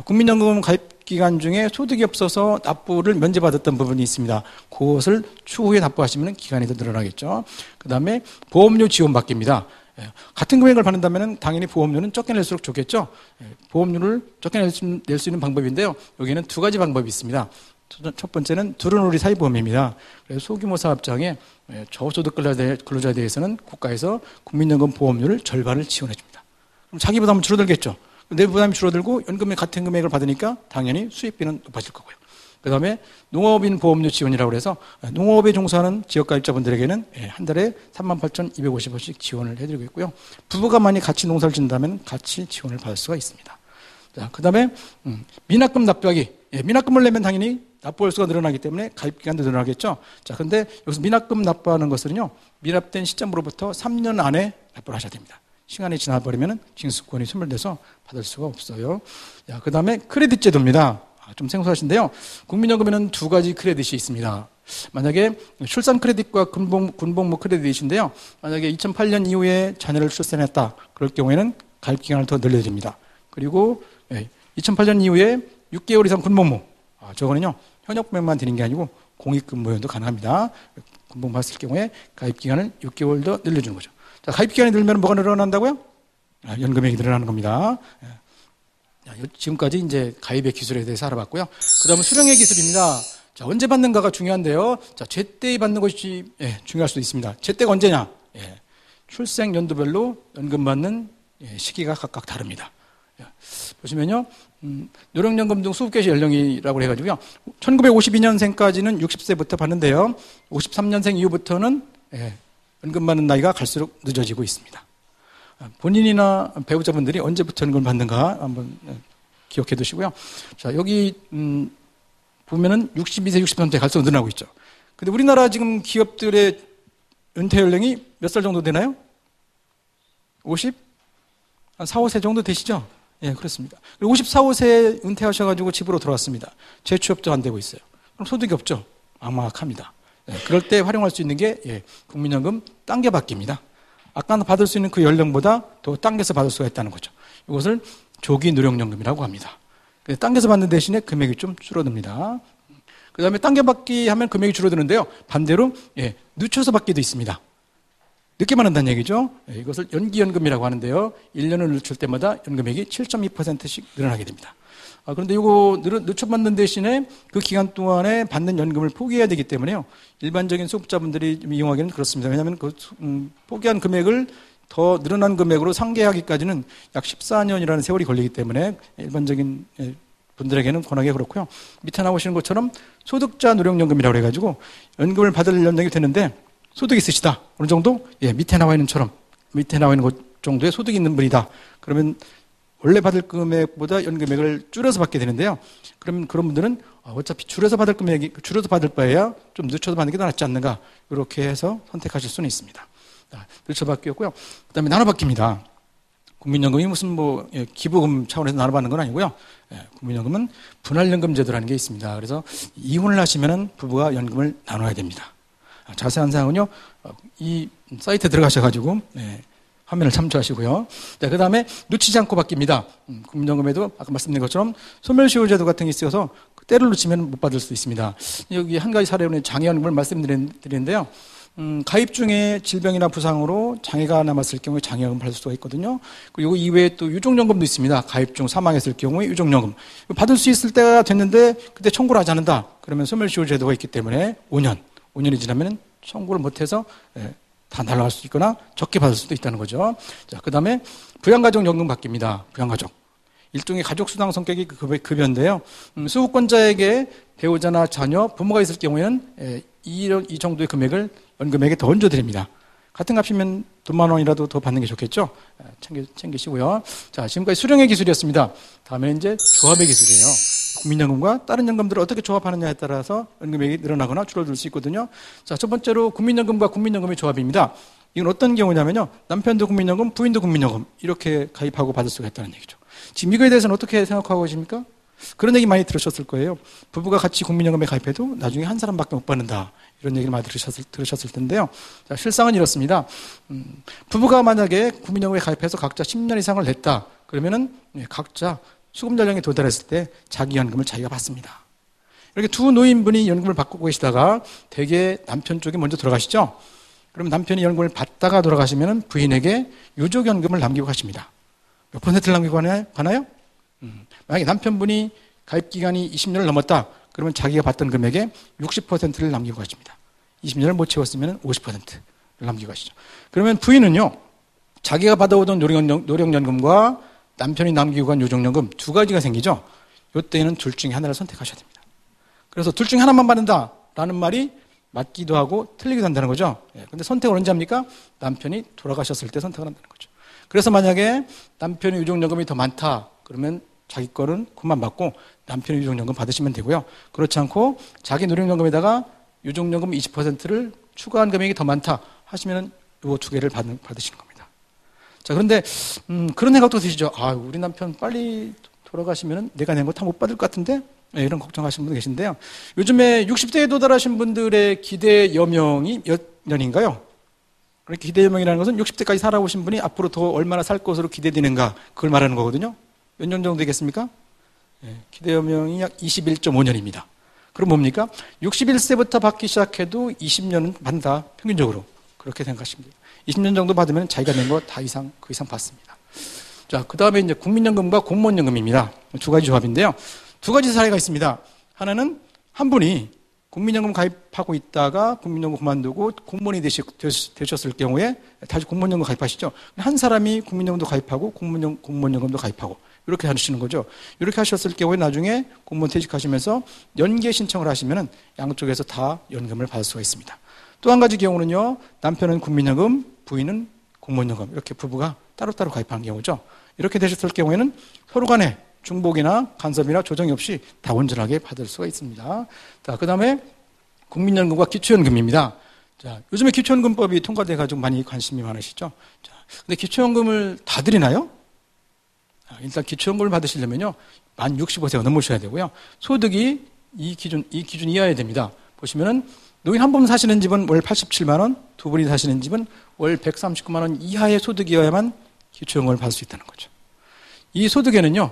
국민연금 가입 기간 중에 소득이 없어서 납부를 면제받았던 부분이 있습니다. 그것을 추후에 납부하시면 기간이 더 늘어나겠죠. 그 다음에 보험료 지원받기입니다. 같은 금액을 받는다면 당연히 보험료는 적게 낼수록 좋겠죠. 보험료를 적게 낼 수 있는 방법인데요. 여기는 두 가지 방법이 있습니다. 첫 번째는 두루누리 사회보험입니다. 그래서 소규모 사업장에 저소득 근로자에 대해서는 국가에서 국민연금 보험료를 절반을 지원해 줍니다. 그럼 자기 부담은 줄어들겠죠. 내 부담이 줄어들고 연금의 같은 금액을 받으니까 당연히 수입비는 높아질 거고요. 그 다음에 농업인 보험료 지원이라고 해서 농업에 종사하는 지역가입자분들에게는 한 달에 38,250원씩 지원을 해드리고 있고요. 부부가 많이 같이 농사를 짓는다면 같이 지원을 받을 수가 있습니다. 자, 그 다음에 미납금 납부하기. 미납금을 내면 당연히 납부할 수가 늘어나기 때문에 가입기간도 늘어나겠죠. 자, 근데 여기서 미납금 납부하는 것은요, 미납된 시점으로부터 3년 안에 납부를 하셔야 됩니다. 시간이 지나버리면 징수권이 소멸돼서 받을 수가 없어요. 자, 그 다음에 크레딧 제도입니다. 좀 생소하신데요. 국민연금에는 두 가지 크레딧이 있습니다. 만약에 출산 크레딧과 군복무 크레딧인데요. 만약에 2008년 이후에 자녀를 출산했다. 그럴 경우에는 가입기간을 더 늘려드립니다. 그리고 2008년 이후에 6개월 이상 군복무. 저거는요, 현역금액만 드리는 게 아니고 공익근무연도 가능합니다. 군복무 했을 경우에 가입기간을 6개월 더 늘려주는 거죠. 자, 가입기간이 늘면 뭐가 늘어난다고요? 연금액이 늘어나는 겁니다. 지금까지 이제 가입의 기술에 대해서 알아봤고요. 그 다음은 수령의 기술입니다. 자, 언제 받는가가 중요한데요. 자, 제때 받는 것이 중요할 수도 있습니다. 제때가 언제냐? 출생 연도별로 연금 받는 시기가 각각 다릅니다. 보시면요. 노령연금 등 20개시 연령이라고 해가지고요. 1952년생까지는 60세부터 받는데요. 53년생 이후부터는 연금 받는 나이가 갈수록 늦어지고 있습니다. 본인이나 배우자분들이 언제부터 연금을 받는가 한번 기억해 두시고요. 자, 여기 보면은 62세, 63세 갈수록 늘어나고 있죠. 근데 우리나라 지금 기업들의 은퇴 연령이 몇 살 정도 되나요? 50? 한 4, 5세 정도 되시죠? 예, 그렇습니다. 그리고 54, 5세 은퇴하셔가지고 집으로 돌아왔습니다. 재취업도 안 되고 있어요. 그럼 소득이 없죠? 막막합니다. 그럴 때 활용할 수 있는 게 국민연금 당겨받기입니다. 아까 받을 수 있는 그 연령보다 더 당겨서 받을 수가 있다는 거죠. 이것을 조기 노령연금이라고 합니다. 당겨서 받는 대신에 금액이 좀 줄어듭니다. 그 다음에 당겨받기 하면 금액이 줄어드는데요. 반대로 늦춰서 받기도 있습니다. 늦게 받는다는 얘기죠. 이것을 연기연금이라고 하는데요. 1년을 늦출 때마다 연금액이 7.2%씩 늘어나게 됩니다. 그런데 이거 늦춰받는 대신에 그 기간 동안에 받는 연금을 포기해야 되기 때문에요. 일반적인 수급자분들이 이용하기는 그렇습니다. 왜냐하면 그 포기한 금액을 더 늘어난 금액으로 상계하기까지는 약 14년이라는 세월이 걸리기 때문에 일반적인 분들에게는 권하기가 그렇고요. 밑에 나오시는 것처럼 소득자 노령연금이라고 해가지고 연금을 받을 연령이 되는데 소득이 있으시다. 어느 정도? 밑에 나와 있는 것 정도의 소득이 있는 분이다. 그러면 원래 받을 금액보다 연금액을 줄여서 받게 되는데요. 그러면 그런 분들은 어차피 줄여서 받을 바에야 좀 늦춰서 받는 게 더 낫지 않는가. 이렇게 해서 선택하실 수는 있습니다. 늦춰받기였고요. 그 다음에 나눠받기입니다. 국민연금이 무슨 기부금 차원에서 나눠받는 건 아니고요. 국민연금은 분할연금 제도라는 게 있습니다. 그래서 이혼을 하시면 부부가 연금을 나눠야 됩니다. 자세한 사항은요, 이 사이트에 들어가셔가지고, 화면을 참조하시고요. 네, 그 다음에 놓치지 않고 받기입니다. 국민연금에도 아까 말씀드린 것처럼 소멸시효 제도 같은 게 있어서 때를 놓치면 못 받을 수 있습니다. 여기 한 가지 사례로는 장애연금을 말씀드리는데요. 가입 중에 질병이나 부상으로 장애가 남았을 경우에 장애연금을 받을 수가 있거든요. 그리고 이외에 또 유족연금도 있습니다. 가입 중 사망했을 경우에 유족연금. 받을 수 있을 때가 됐는데 그때 청구를 하지 않는다. 그러면 소멸시효 제도가 있기 때문에 5년이 지나면 청구를 못해서 다 날아갈 수 있거나 적게 받을 수도 있다는 거죠. 자, 그 다음에 부양가족연금 받기입니다. 부양가족. 일종의 가족수당 성격이 급여인데요. 수급권자에게 배우자나 자녀, 부모가 있을 경우에는 이 정도의 금액을 연금액에 더 얹어드립니다. 같은 값이면 돈만 원이라도 더 받는 게 좋겠죠? 챙기시고요. 자, 지금까지 수령의 기술이었습니다. 다음에는 이제 조합의 기술이에요. 국민연금과 다른 연금들을 어떻게 조합하느냐에 따라서 연금액이 늘어나거나 줄어들 수 있거든요. 자, 첫 번째로 국민연금과 국민연금의 조합입니다. 이건 어떤 경우냐면요. 남편도 국민연금, 부인도 국민연금 이렇게 가입하고 받을 수가 있다는 얘기죠. 지금 이거에 대해서는 어떻게 생각하고 계십니까? 그런 얘기 많이 들으셨을 거예요. 부부가 같이 국민연금에 가입해도 나중에 한 사람밖에 못 받는다. 이런 얘기를 많이 들으셨을 텐데요. 자, 실상은 이렇습니다. 부부가 만약에 국민연금에 가입해서 각자 10년 이상을 냈다. 그러면은 각자 수급 연령에 도달했을 때 자기 연금을 자기가 받습니다. 이렇게 두 노인분이 연금을 받고 계시다가 대개 남편 쪽에 먼저 돌아가시죠. 그럼 남편이 연금을 받다가 돌아가시면 부인에게 유족연금을 남기고 가십니다. 몇 퍼센트를 남기고 가나요? 만약에 남편분이 가입 기간이 20년을 넘었다. 그러면 자기가 받던 금액의 60%를 남기고 가십니다. 20년을 못 채웠으면 50%를 남기고 가시죠. 그러면 부인은요, 자기가 받아오던 노령연금과 남편이 남기고 간 요정연금 두 가지가 생기죠. 이때는 둘 중에 하나를 선택하셔야 됩니다. 그래서 둘 중에 하나만 받는다라는 말이 맞기도 하고 틀리기도 한다는 거죠. 근데 선택을 언제 합니까? 남편이 돌아가셨을 때 선택을 한다는 거죠. 그래서 만약에 남편의 유족연금이 더 많다. 그러면 자기 거는 그만 받고 남편의 유족연금 받으시면 되고요. 그렇지 않고 자기 노령연금에다가 유족연금 20%를 추가한 금액이 더 많다 하시면 이 두 개를 받으시는 겁니다. 자, 그런데 그런 생각도 드시죠. 아, 우리 남편 빨리 돌아가시면 내가 낸 거 다 못 받을 것 같은데? 네, 이런 걱정하시는 분도 계신데요. 요즘에 60세에 도달하신 분들의 기대 여명이 몇 년인가요? 기대 여명이라는 것은 60세까지 살아오신 분이 앞으로 더 얼마나 살 것으로 기대되는가 그걸 말하는 거거든요. 몇 년 정도 되겠습니까? 기대 여명이 약 21.5년입니다. 그럼 뭡니까? 61세부터 받기 시작해도 20년은 받는다. 평균적으로. 그렇게 생각하시면 돼요. 20년 정도 받으면 자기가 낸 거 다 그 이상 받습니다. 자, 그 다음에 이제 국민연금과 공무원연금입니다. 두 가지 조합인데요. 두 가지 사례가 있습니다. 하나는 한 분이 국민연금 가입하고 있다가 국민연금 그만두고 공무원이 되셨을 경우에 다시 공무원연금 가입하시죠. 한 사람이 국민연금도 가입하고 공무원연금도 가입하고 이렇게 하시는 거죠. 이렇게 하셨을 경우에 나중에 공무원 퇴직하시면서 연계 신청을 하시면 양쪽에서 다 연금을 받을 수가 있습니다. 또 한 가지 경우는요. 남편은 국민연금, 부인은 공무원연금 이렇게 부부가 따로따로 가입하는 경우죠. 이렇게 되셨을 경우에는 서로 간에 중복이나 간섭이나 조정이 없이 다 온전하게 받을 수가 있습니다. 자, 그 다음에 국민연금과 기초연금입니다. 자, 요즘에 기초연금법이 통과돼가지고 많이 관심이 많으시죠? 자, 근데 기초연금을 다 드리나요? 일단 기초연금을 받으시려면요, 만 65세가 넘으셔야 되고요. 소득이 이 기준 이하여야 됩니다. 보시면은, 노인 한 분 사시는 집은 월 87만원, 두 분이 사시는 집은 월 139만원 이하의 소득이어야만 기초연금을 받을 수 있다는 거죠. 이 소득에는요,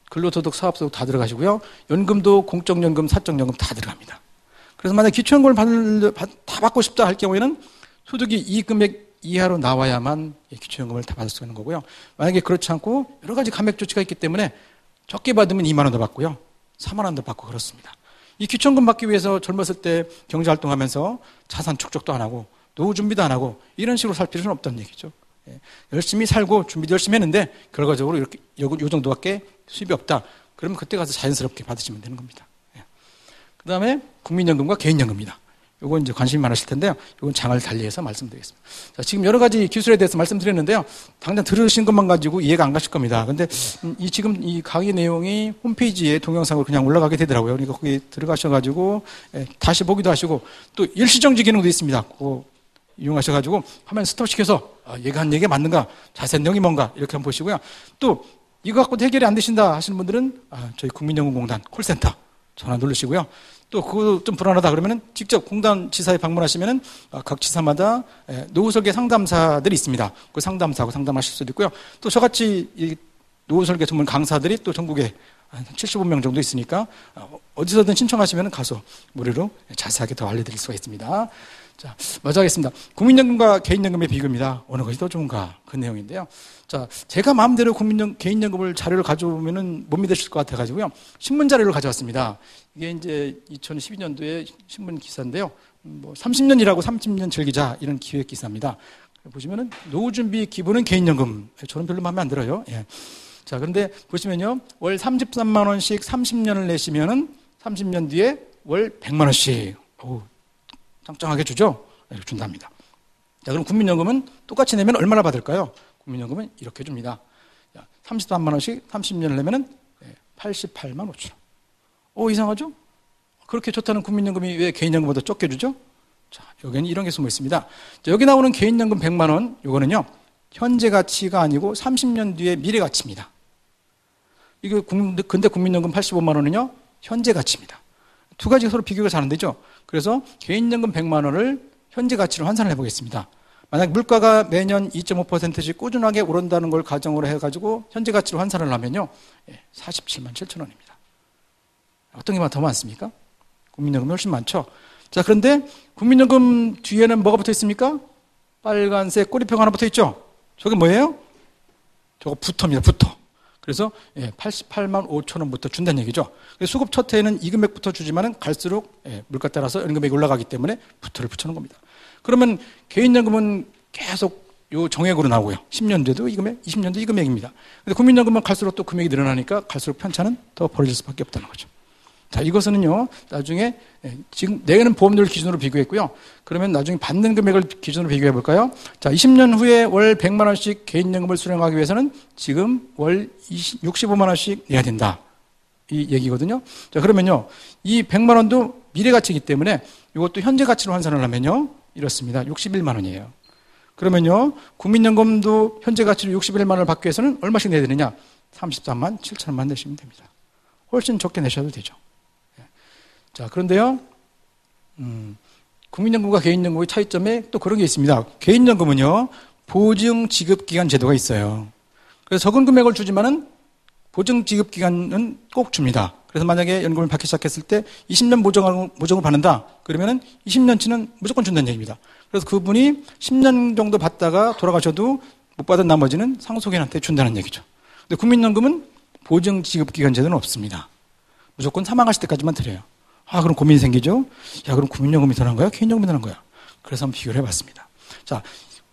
근로소득, 사업소득 다 들어가시고요. 연금도 공적연금, 사적연금 다 들어갑니다. 그래서 만약 기초연금을 다 받고 싶다 할 경우에는 소득이 이 금액 이하로 나와야만 기초연금을 다 받을 수 있는 거고요. 만약에 그렇지 않고 여러 가지 감액 조치가 있기 때문에 적게 받으면 2만 원도 받고요. 4만 원도 받고 그렇습니다. 이 기초연금 받기 위해서 젊었을 때 경제활동하면서 자산 축적도 안 하고 노후 준비도 안 하고 이런 식으로 살 필요는 없다는 얘기죠. 열심히 살고 준비도 열심히 했는데 결과적으로 이렇게 요 정도밖에 수입이 없다. 그러면 그때 가서 자연스럽게 받으시면 되는 겁니다. 그 다음에 국민연금과 개인연금입니다. 요건 이제 관심이 많으실 텐데요. 요건 장을 달리해서 말씀드리겠습니다. 자, 지금 여러 가지 기술에 대해서 말씀드렸는데요. 당장 들으신 것만 가지고 이해가 안 가실 겁니다. 근데 지금 이 강의 내용이 홈페이지에 동영상으로 그냥 올라가게 되더라고요. 그러니까 거기 들어가셔가지고 다시 보기도 하시고 또 일시정지 기능도 있습니다. 그거 이용하셔가지고 화면 스톱시켜서 얘가 한 얘기가 맞는가, 자세한 내용이 뭔가 이렇게 한번 보시고요. 또 이거 갖고 해결이 안 되신다 하시는 분들은 저희 국민연금공단 콜센터 전화 누르시고요. 또 그거 좀 불안하다 그러면은 직접 공단 지사에 방문하시면은 각 지사마다 노후설계 상담사들이 있습니다. 그 상담사하고 상담하실 수도 있고요. 또 저같이 이 노후설계 전문 강사들이 또 전국에 한 75명 정도 있으니까 어디서든 신청하시면 가서 무료로 자세하게 더 알려드릴 수가 있습니다. 자, 먼저 하겠습니다. 국민연금과 개인연금의 비교입니다. 어느 것이 더 좋은가 그 내용인데요. 자, 제가 마음대로 개인연금을 자료를 가져오면은 못 믿으실 것 같아가지고요. 신문 자료를 가져왔습니다. 이게 이제 2012년도에 신문 기사인데요. 30년이라고 30년 즐기자 이런 기획 기사입니다. 보시면은 노후준비 기부는 개인연금. 저는 별로 마음에 안 들어요. 예. 자, 그런데 보시면요. 월 33만 원씩 30년을 내시면은 30년 뒤에 월 100만 원씩. 짱짱하게 주죠? 이렇게 준답니다. 자, 그럼 국민연금은 똑같이 내면 얼마나 받을까요? 국민연금은 이렇게 줍니다. 33만 원씩 30년을 내면은 88만 5천 원. 이상하죠? 그렇게 좋다는 국민연금이 왜 개인연금보다 적게 주죠? 자, 여기는 이런 게 숨어 있습니다. 자, 여기 나오는 개인연금 100만 원, 요거는요, 현재 가치가 아니고 30년 뒤의 미래 가치입니다. 이거 근데 국민연금 85만 원은요, 현재 가치입니다. 두 가지가 서로 비교가 잘 안 되죠? 그래서 개인연금 100만 원을 현재 가치로 환산을 해보겠습니다. 만약 물가가 매년 2.5%씩 꾸준하게 오른다는 걸 가정으로 해가지고 현재 가치로 환산을 하면요, 47만 7천 원입니다. 어떤 게 더 많습니까? 국민연금이 훨씬 많죠? 자, 그런데 국민연금 뒤에는 뭐가 붙어 있습니까? 빨간색 꼬리표가 하나 붙어 있죠? 저게 뭐예요? 저거 부터입니다, 부터. 그래서 88만 5천 원부터 준다는 얘기죠. 수급 첫 해에는 이 금액부터 주지만은 갈수록 물가 따라서 연금액이 올라가기 때문에 부터를 붙여놓은 겁니다. 그러면 개인연금은 계속 요 정액으로 나오고요. 10년 뒤에도 이 금액, 20년도 이 금액입니다. 근데 국민연금은 갈수록 또 금액이 늘어나니까 갈수록 편차는 더 벌어질 수밖에 없다는 거죠. 자, 이것은요, 나중에, 지금 내는 보험료를 기준으로 비교했고요. 그러면 나중에 받는 금액을 기준으로 비교해 볼까요? 자, 20년 후에 월 100만 원씩 개인연금을 수령하기 위해서는 지금 월 65만 원씩 내야 된다. 이 얘기거든요. 자, 그러면요, 이 100만 원도 미래 가치이기 때문에 이것도 현재 가치로 환산을 하면요, 이렇습니다. 61만 원이에요. 그러면요, 국민연금도 현재 가치로 61만 원을 받기 위해서는 얼마씩 내야 되느냐? 33만 7천 원만 내시면 됩니다. 훨씬 적게 내셔도 되죠. 자, 그런데요, 국민연금과 개인연금의 차이점에 또 그런 게 있습니다. 개인연금은요, 보증 지급 기간 제도가 있어요. 그래서 적은 금액을 주지만은 보증 지급 기간은 꼭 줍니다. 그래서 만약에 연금을 받기 시작했을 때 20년 보증을 받는다. 그러면은 20년치는 무조건 준다는 얘기입니다. 그래서 그분이 10년 정도 받다가 돌아가셔도 못 받은 나머지는 상속인한테 준다는 얘기죠. 근데 국민연금은 보증 지급 기간 제도는 없습니다. 무조건 사망하실 때까지만 드려요. 그럼 고민이 생기죠? 그럼 국민연금이 더 나은 거야? 개인연금이 더 나은 거야? 그래서 한번 비교를 해봤습니다. 자,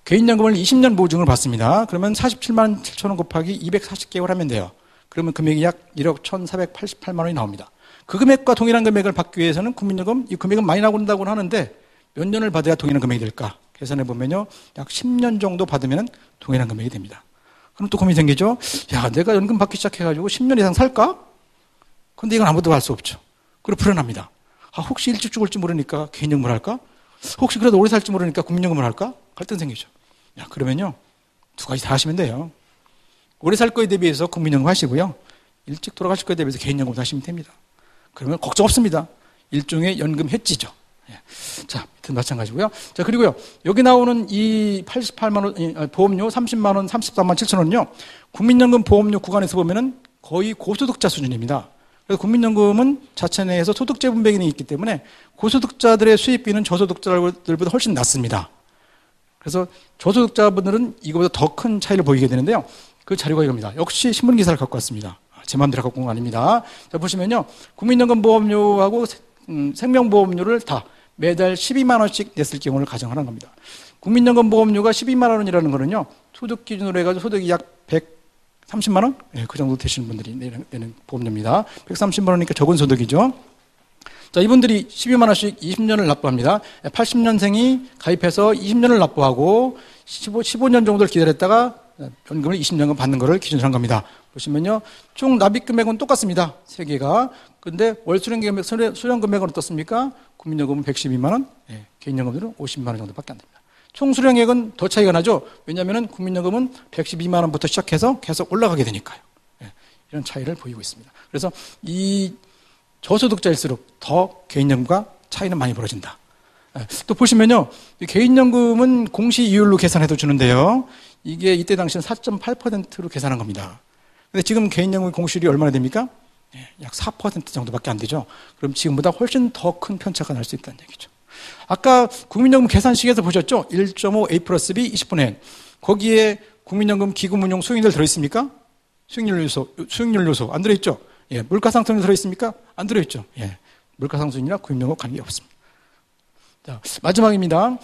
개인연금을 20년 보증을 받습니다. 그러면 47만 7천 원 곱하기 240개월 하면 돼요. 그러면 금액이 약 1억 1,488만 원이 나옵니다. 그 금액과 동일한 금액을 받기 위해서는 국민연금, 이 금액은 많이 나온다고 하는데 몇 년을 받아야 동일한 금액이 될까? 계산해 보면요, 약 10년 정도 받으면 동일한 금액이 됩니다. 그럼 또 고민이 생기죠? 내가 연금 받기 시작해가지고 10년 이상 살까? 근데 이건 아무도 알 수 없죠. 그리고 불안합니다. 혹시 일찍 죽을지 모르니까 개인연금을 할까? 혹시 그래도 오래 살지 모르니까 국민연금을 할까? 갈등 생기죠. 그러면요, 두 가지 다 하시면 돼요. 오래 살 거에 대비해서 국민연금 하시고요, 일찍 돌아가실 거에 대비해서 개인연금 하시면 됩니다. 그러면 걱정 없습니다. 일종의 연금 해지죠. 자, 하여튼 마찬가지고요. 자, 그리고요, 여기 나오는 이 88만 원, 보험료 30만 원, 34만 7천 원은요, 국민연금 보험료 구간에서 보면은 거의 고소득자 수준입니다. 그래서 국민연금은 자체 내에서 소득 재분 배분이 있기 때문에 고소득자들의 수입비는 저소득자들보다 훨씬 낮습니다. 그래서 저소득자분들은 이거보다 더 큰 차이를 보이게 되는데요. 그 자료가 이겁니다. 역시 신문기사를 갖고 왔습니다. 제 마음대로 갖고 온 거 아닙니다. 자, 보시면요, 국민연금 보험료하고 생명보험료를 다 매달 12만 원씩 냈을 경우를 가정하는 겁니다. 국민연금 보험료가 12만 원이라는 거는요, 소득 기준으로 해가지고 소득이 약 130만 원? 그 정도 되시는 분들이 내는 보험료입니다. 130만 원이니까 적은 소득이죠. 자, 이분들이 12만 원씩 20년을 납부합니다. 80년생이 가입해서 20년을 납부하고 15년 정도를 기다렸다가 연금을 20년간 받는 거를 기준으로 한 겁니다. 보시면요, 총 납입 금액은 똑같습니다. 세 개가. 근데 월 수령 금액은 어떻습니까? 국민연금은 112만 원, 개인연금들은 50만 원 정도밖에 안 됩니다. 총 수령액은 더 차이가 나죠. 왜냐하면 국민연금은 112만 원부터 시작해서 계속 올라가게 되니까요. 이런 차이를 보이고 있습니다. 그래서 이 저소득자일수록 더 개인연금과 차이는 많이 벌어진다. 또 보시면요, 개인연금은 공시이율로 계산해도 주는데요, 이게 이때 당시는 4.8%로 계산한 겁니다. 근데 지금 개인연금 공시율이 얼마나 됩니까? 약 4% 정도밖에 안 되죠. 그럼 지금보다 훨씬 더 큰 편차가 날 수 있다는 얘기죠. 아까 국민연금 계산식에서 보셨죠? 1.5 A 플러스 B 20분의 N. 거기에 국민연금 기금운용 수익률 들어있습니까? 수익률 요소 안 들어있죠? 물가상승률 들어있습니까? 안 들어있죠? 물가상승이나 국민연금 관계 없습니다. 자, 마지막입니다.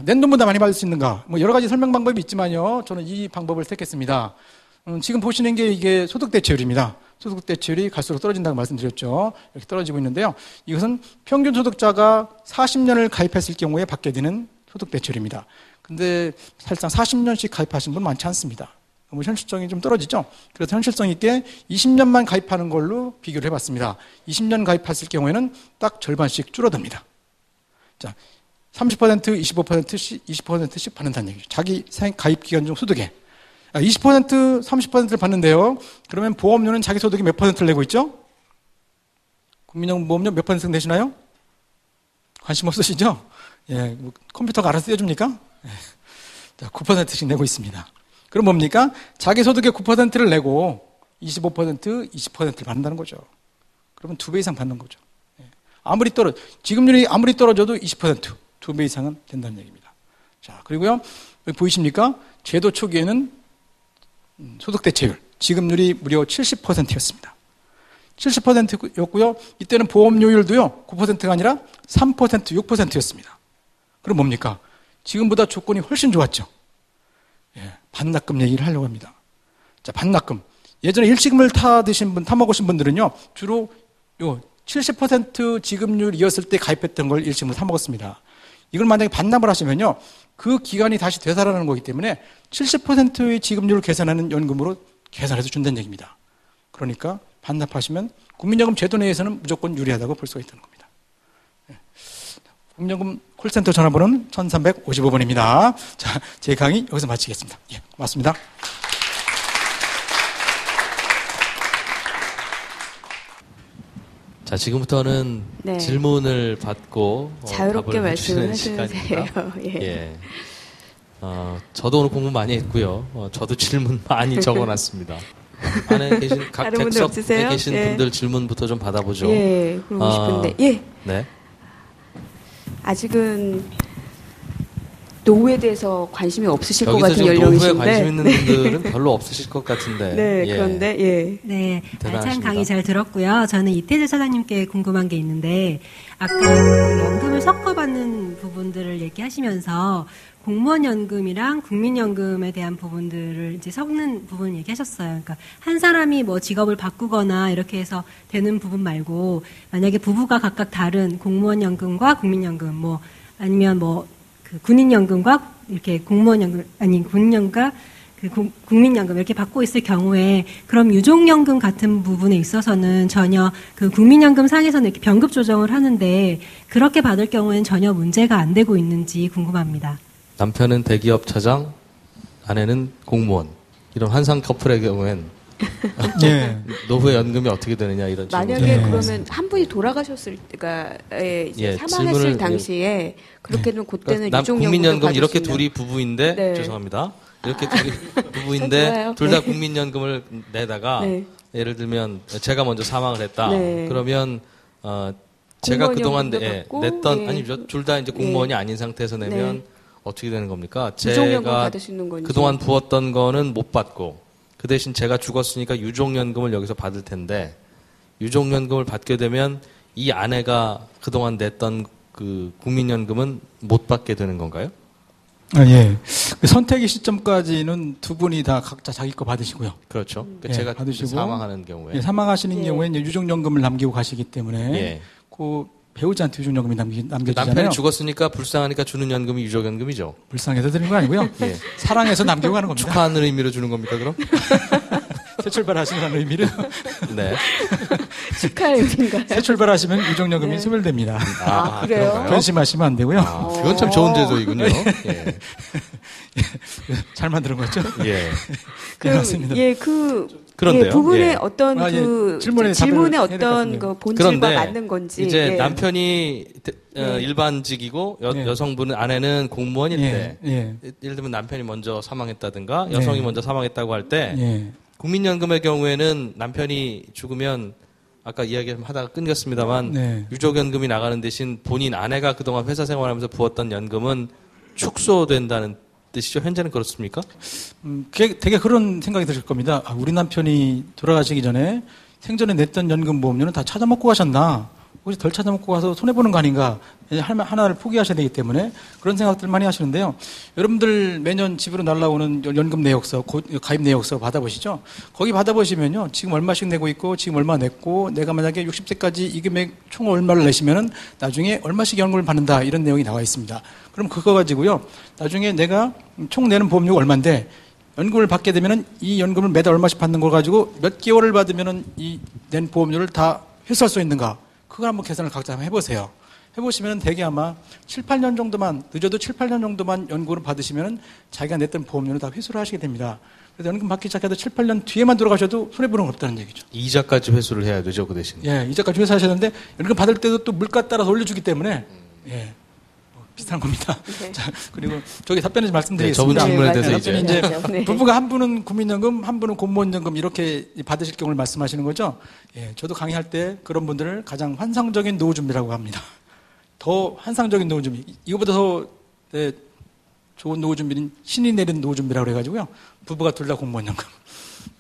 낸 돈보다 많이 받을 수 있는가? 여러 가지 설명 방법이 있지만요, 저는 이 방법을 택했습니다. 지금 보시는 게 이게 소득 대체율입니다. 소득 대체율이 갈수록 떨어진다고 말씀드렸죠. 이렇게 떨어지고 있는데요, 이것은 평균 소득자가 40년을 가입했을 경우에 받게 되는 소득 대체율입니다. 근데 사실상 40년씩 가입하신 분 많지 않습니다. 뭐 현실성이 좀 떨어지죠. 그래서 현실성 있게 20년만 가입하는 걸로 비교를 해봤습니다. 20년 가입했을 경우에는 딱 절반씩 줄어듭니다. 자, 30%, 25%씩, 20%씩 받는다는 얘기죠. 자기 가입 기간 중 소득에. 20%, 30%를 받는데요. 그러면 보험료는 자기 소득의 몇 %를 내고 있죠? 국민연금 보험료 몇 % 내시나요? 관심 없으시죠? 예, 뭐 컴퓨터가 알아서 떼줍니까? 예. 자, 9%씩 내고 있습니다. 그럼 뭡니까? 자기 소득의 9%를 내고 25%, 20%를 받는다는 거죠. 그러면 2배 이상 받는 거죠. 예. 지급률이 아무리 떨어져도 20%, 2배 이상은 된다는 얘기입니다. 자, 그리고요, 여기 보이십니까? 제도 초기에는 소득 대체율, 지급률이 무려 70%였습니다. 70%였고요. 이때는 보험료율도요, 9%가 아니라 3%, 6%였습니다. 그럼 뭡니까? 지금보다 조건이 훨씬 좋았죠. 예, 반납금 얘기를 하려고 합니다. 자, 반납금. 예전에 일시금을 타먹으신 분들은요, 주로 요 70% 지급률이었을 때 가입했던 걸 일시금을 타먹었습니다. 이걸 만약에 반납을 하시면요, 그 기간이 다시 되살아나는 거기 때문에 70%의 지급률을 계산하는 연금으로 계산해서 준다는 얘기입니다. 그러니까 반납하시면 국민연금 제도 내에서는 무조건 유리하다고 볼 수가 있다는 겁니다. 국민연금 콜센터 전화번호는 1355번입니다. 자, 제 강의 여기서 마치겠습니다. 예, 고맙습니다. 자, 지금부터는 네. 질문을 받고 자유롭게 답을 말씀을 해주시는 해주세요. 시간입니다. 예. 예. 저도 오늘 공부 많이 했고요. 저도 질문 많이 적어놨습니다. 안에 계신 각 다른 분들 객석에 없으세요? 계신 예. 분들 질문부터 좀 받아보죠. 예, 그러고 싶은데. 예. 네. 아직은 노후에 대해서 관심이 없으실 것 여기서 같은 지금 노후에 연령이신데. 관심 있는 분들은 별로 없으실 것 같은데. 네, 예. 그런데 예. 네, 대단하십니다. 알찬 강의 잘 들었고요. 저는 이태재 사장님께 궁금한 게 있는데 아까 연금을 섞어받는 부분들을 얘기하시면서 공무원 연금이랑 국민연금에 대한 부분들을 이제 섞는 부분 얘기하셨어요. 그러니까 한 사람이 뭐 직업을 바꾸거나 이렇게 해서 되는 부분 말고 만약에 부부가 각각 다른 공무원 연금과 국민연금 뭐 아니면 뭐 그 군인연금과 이렇게 공무원 연금 아니 군인연금과 그 국민연금 이렇게 받고 있을 경우에 그럼 유족연금 같은 부분에 있어서는 전혀 그 국민연금 상에서는 이렇게 병급 조정을 하는데 그렇게 받을 경우에는 전혀 문제가 안 되고 있는지 궁금합니다. 남편은 대기업 차장, 아내는 공무원. 이런 환상 커플의 경우엔 예. 노후의 연금이 어떻게 되느냐 이런 만약에 질문이. 그러면 한 분이 돌아가셨을 때가 이제 예, 사망했을 질문을- 당시에 그렇게 되면 그때는 그러니까 유족연금 국민연금 이렇게 받을 수 둘이 부부인데 네. 죄송합니다. 이렇게 둘이 좋아요. 부부인데 둘 다 네. 국민연금을 내다가 네. 예를 들면 제가 먼저 사망을 했다. 네. 그러면 제가 그동안 공무원연금도 받고, 냈던 예. 아니죠. 둘 다 이제 공무원이 아닌 상태에서 내면 네. 어떻게 되는 겁니까? 유족연금 제가 받을 수 있는 건지. 그동안 부었던 거는 못 받고 그 대신 제가 죽었으니까 유족연금을 여기서 받을 텐데 유족연금을 받게 되면 이 아내가 그동안 냈던 그 국민연금은 못 받게 되는 건가요? 아, 예. 그 선택의 시점까지는 두 분이 다 각자 자기 거 받으시고요. 그렇죠. 그러니까 예, 제가 받으시고, 사망하는 경우에 예, 사망하시는 예. 경우에 이제 유족연금을 남기고 가시기 때문에 예. 그 배우자한테 유족연금이 남겨지잖아요. 남편이 죽었으니까 불쌍하니까 주는 연금이 유족연금이죠. 불쌍해서 드리는 거 아니고요. 예. 사랑해서 남기고 가는 겁니다. 축하하는 의미로 주는 겁니까 그럼? 새 출발하시는 의미를 네. 축하의 의미인가요? 새 출발하시면 유족연금이 네. 소멸됩니다. 아, 그래요? 그런가요? 변심하시면 안 되고요. 아, 그건 참 좋은 제도이군요. 예. 잘 만든 거죠? 예. 네, 맞습니다. 그런데요. 예, 부분의 예. 어떤 아, 예. 그 질문에 질문의 답변을 해야 될것 어떤 같은데요. 그 본질과 그런데 맞는 건지 이제 예. 남편이 네. 일반직이고 예. 여성분은 아내는 공무원일 때 예, 예, 예를 들면 남편이 먼저 사망했다든가 여성이 네. 먼저 사망했다고 할 때 예. 국민연금의 경우에는 남편이 죽으면 아까 이야기 좀 하다가 끊겼습니다만 네. 유족연금이 나가는 대신 본인 아내가 그동안 회사 생활하면서 부었던 연금은 축소된다는 뜻이죠. 현재는 그렇습니까? 되게 그런 생각이 드실 겁니다. 아, 우리 남편이 돌아가시기 전에 생전에 냈던 연금 보험료는 다 찾아먹고 가셨나? 혹시 덜 찾아먹고 가서 손해보는 거 아닌가, 하나를 포기하셔야 되기 때문에 그런 생각들 많이 하시는데요. 여러분들 매년 집으로 날라오는 연금 내역서, 가입 내역서 받아보시죠. 거기 받아보시면요, 지금 얼마씩 내고 있고, 지금 얼마 냈고, 내가 만약에 60세까지 이 금액 총 얼마를 내시면은 나중에 얼마씩 연금을 받는다, 이런 내용이 나와 있습니다. 그럼 그거 가지고요, 나중에 내가 총 내는 보험료가 얼마인데, 연금을 받게 되면은 이 연금을 매달 얼마씩 받는 걸 가지고 몇 개월을 받으면은 이 낸 보험료를 다 회수할 수 있는가? 그걸 한번 계산을 각자 한번 해보세요. 해보시면 대개 아마 7, 8년 정도만, 늦어도 7, 8년 정도만 연금을 받으시면 자기가 냈던 보험료를 다 회수를 하시게 됩니다. 그래서 연금 받기 시작해도 7, 8년 뒤에만 들어가셔도 손해보는 건 없다는 얘기죠. 이자까지 회수를 해야 되죠, 그 대신. 예, 이자까지 회수하셨는데 연금 받을 때도 또 물가 따라서 올려주기 때문에, 예. 비슷한 겁니다. 네. 자, 그리고 저기 답변해서 말씀드리겠습니다. 저분 질문에 대해서 맞아요. 이제 네. 부부가 한 분은 국민연금, 한 분은 공무원연금 이렇게 받으실 경우를 말씀하시는 거죠. 예, 저도 강의할 때 그런 분들을 가장 환상적인 노후 준비라고 합니다. 더 환상적인 노후 준비, 이거보다 더 좋은 노후 준비는 신이 내린 노후 준비라고 그래가지고요. 부부가 둘 다 공무원연금.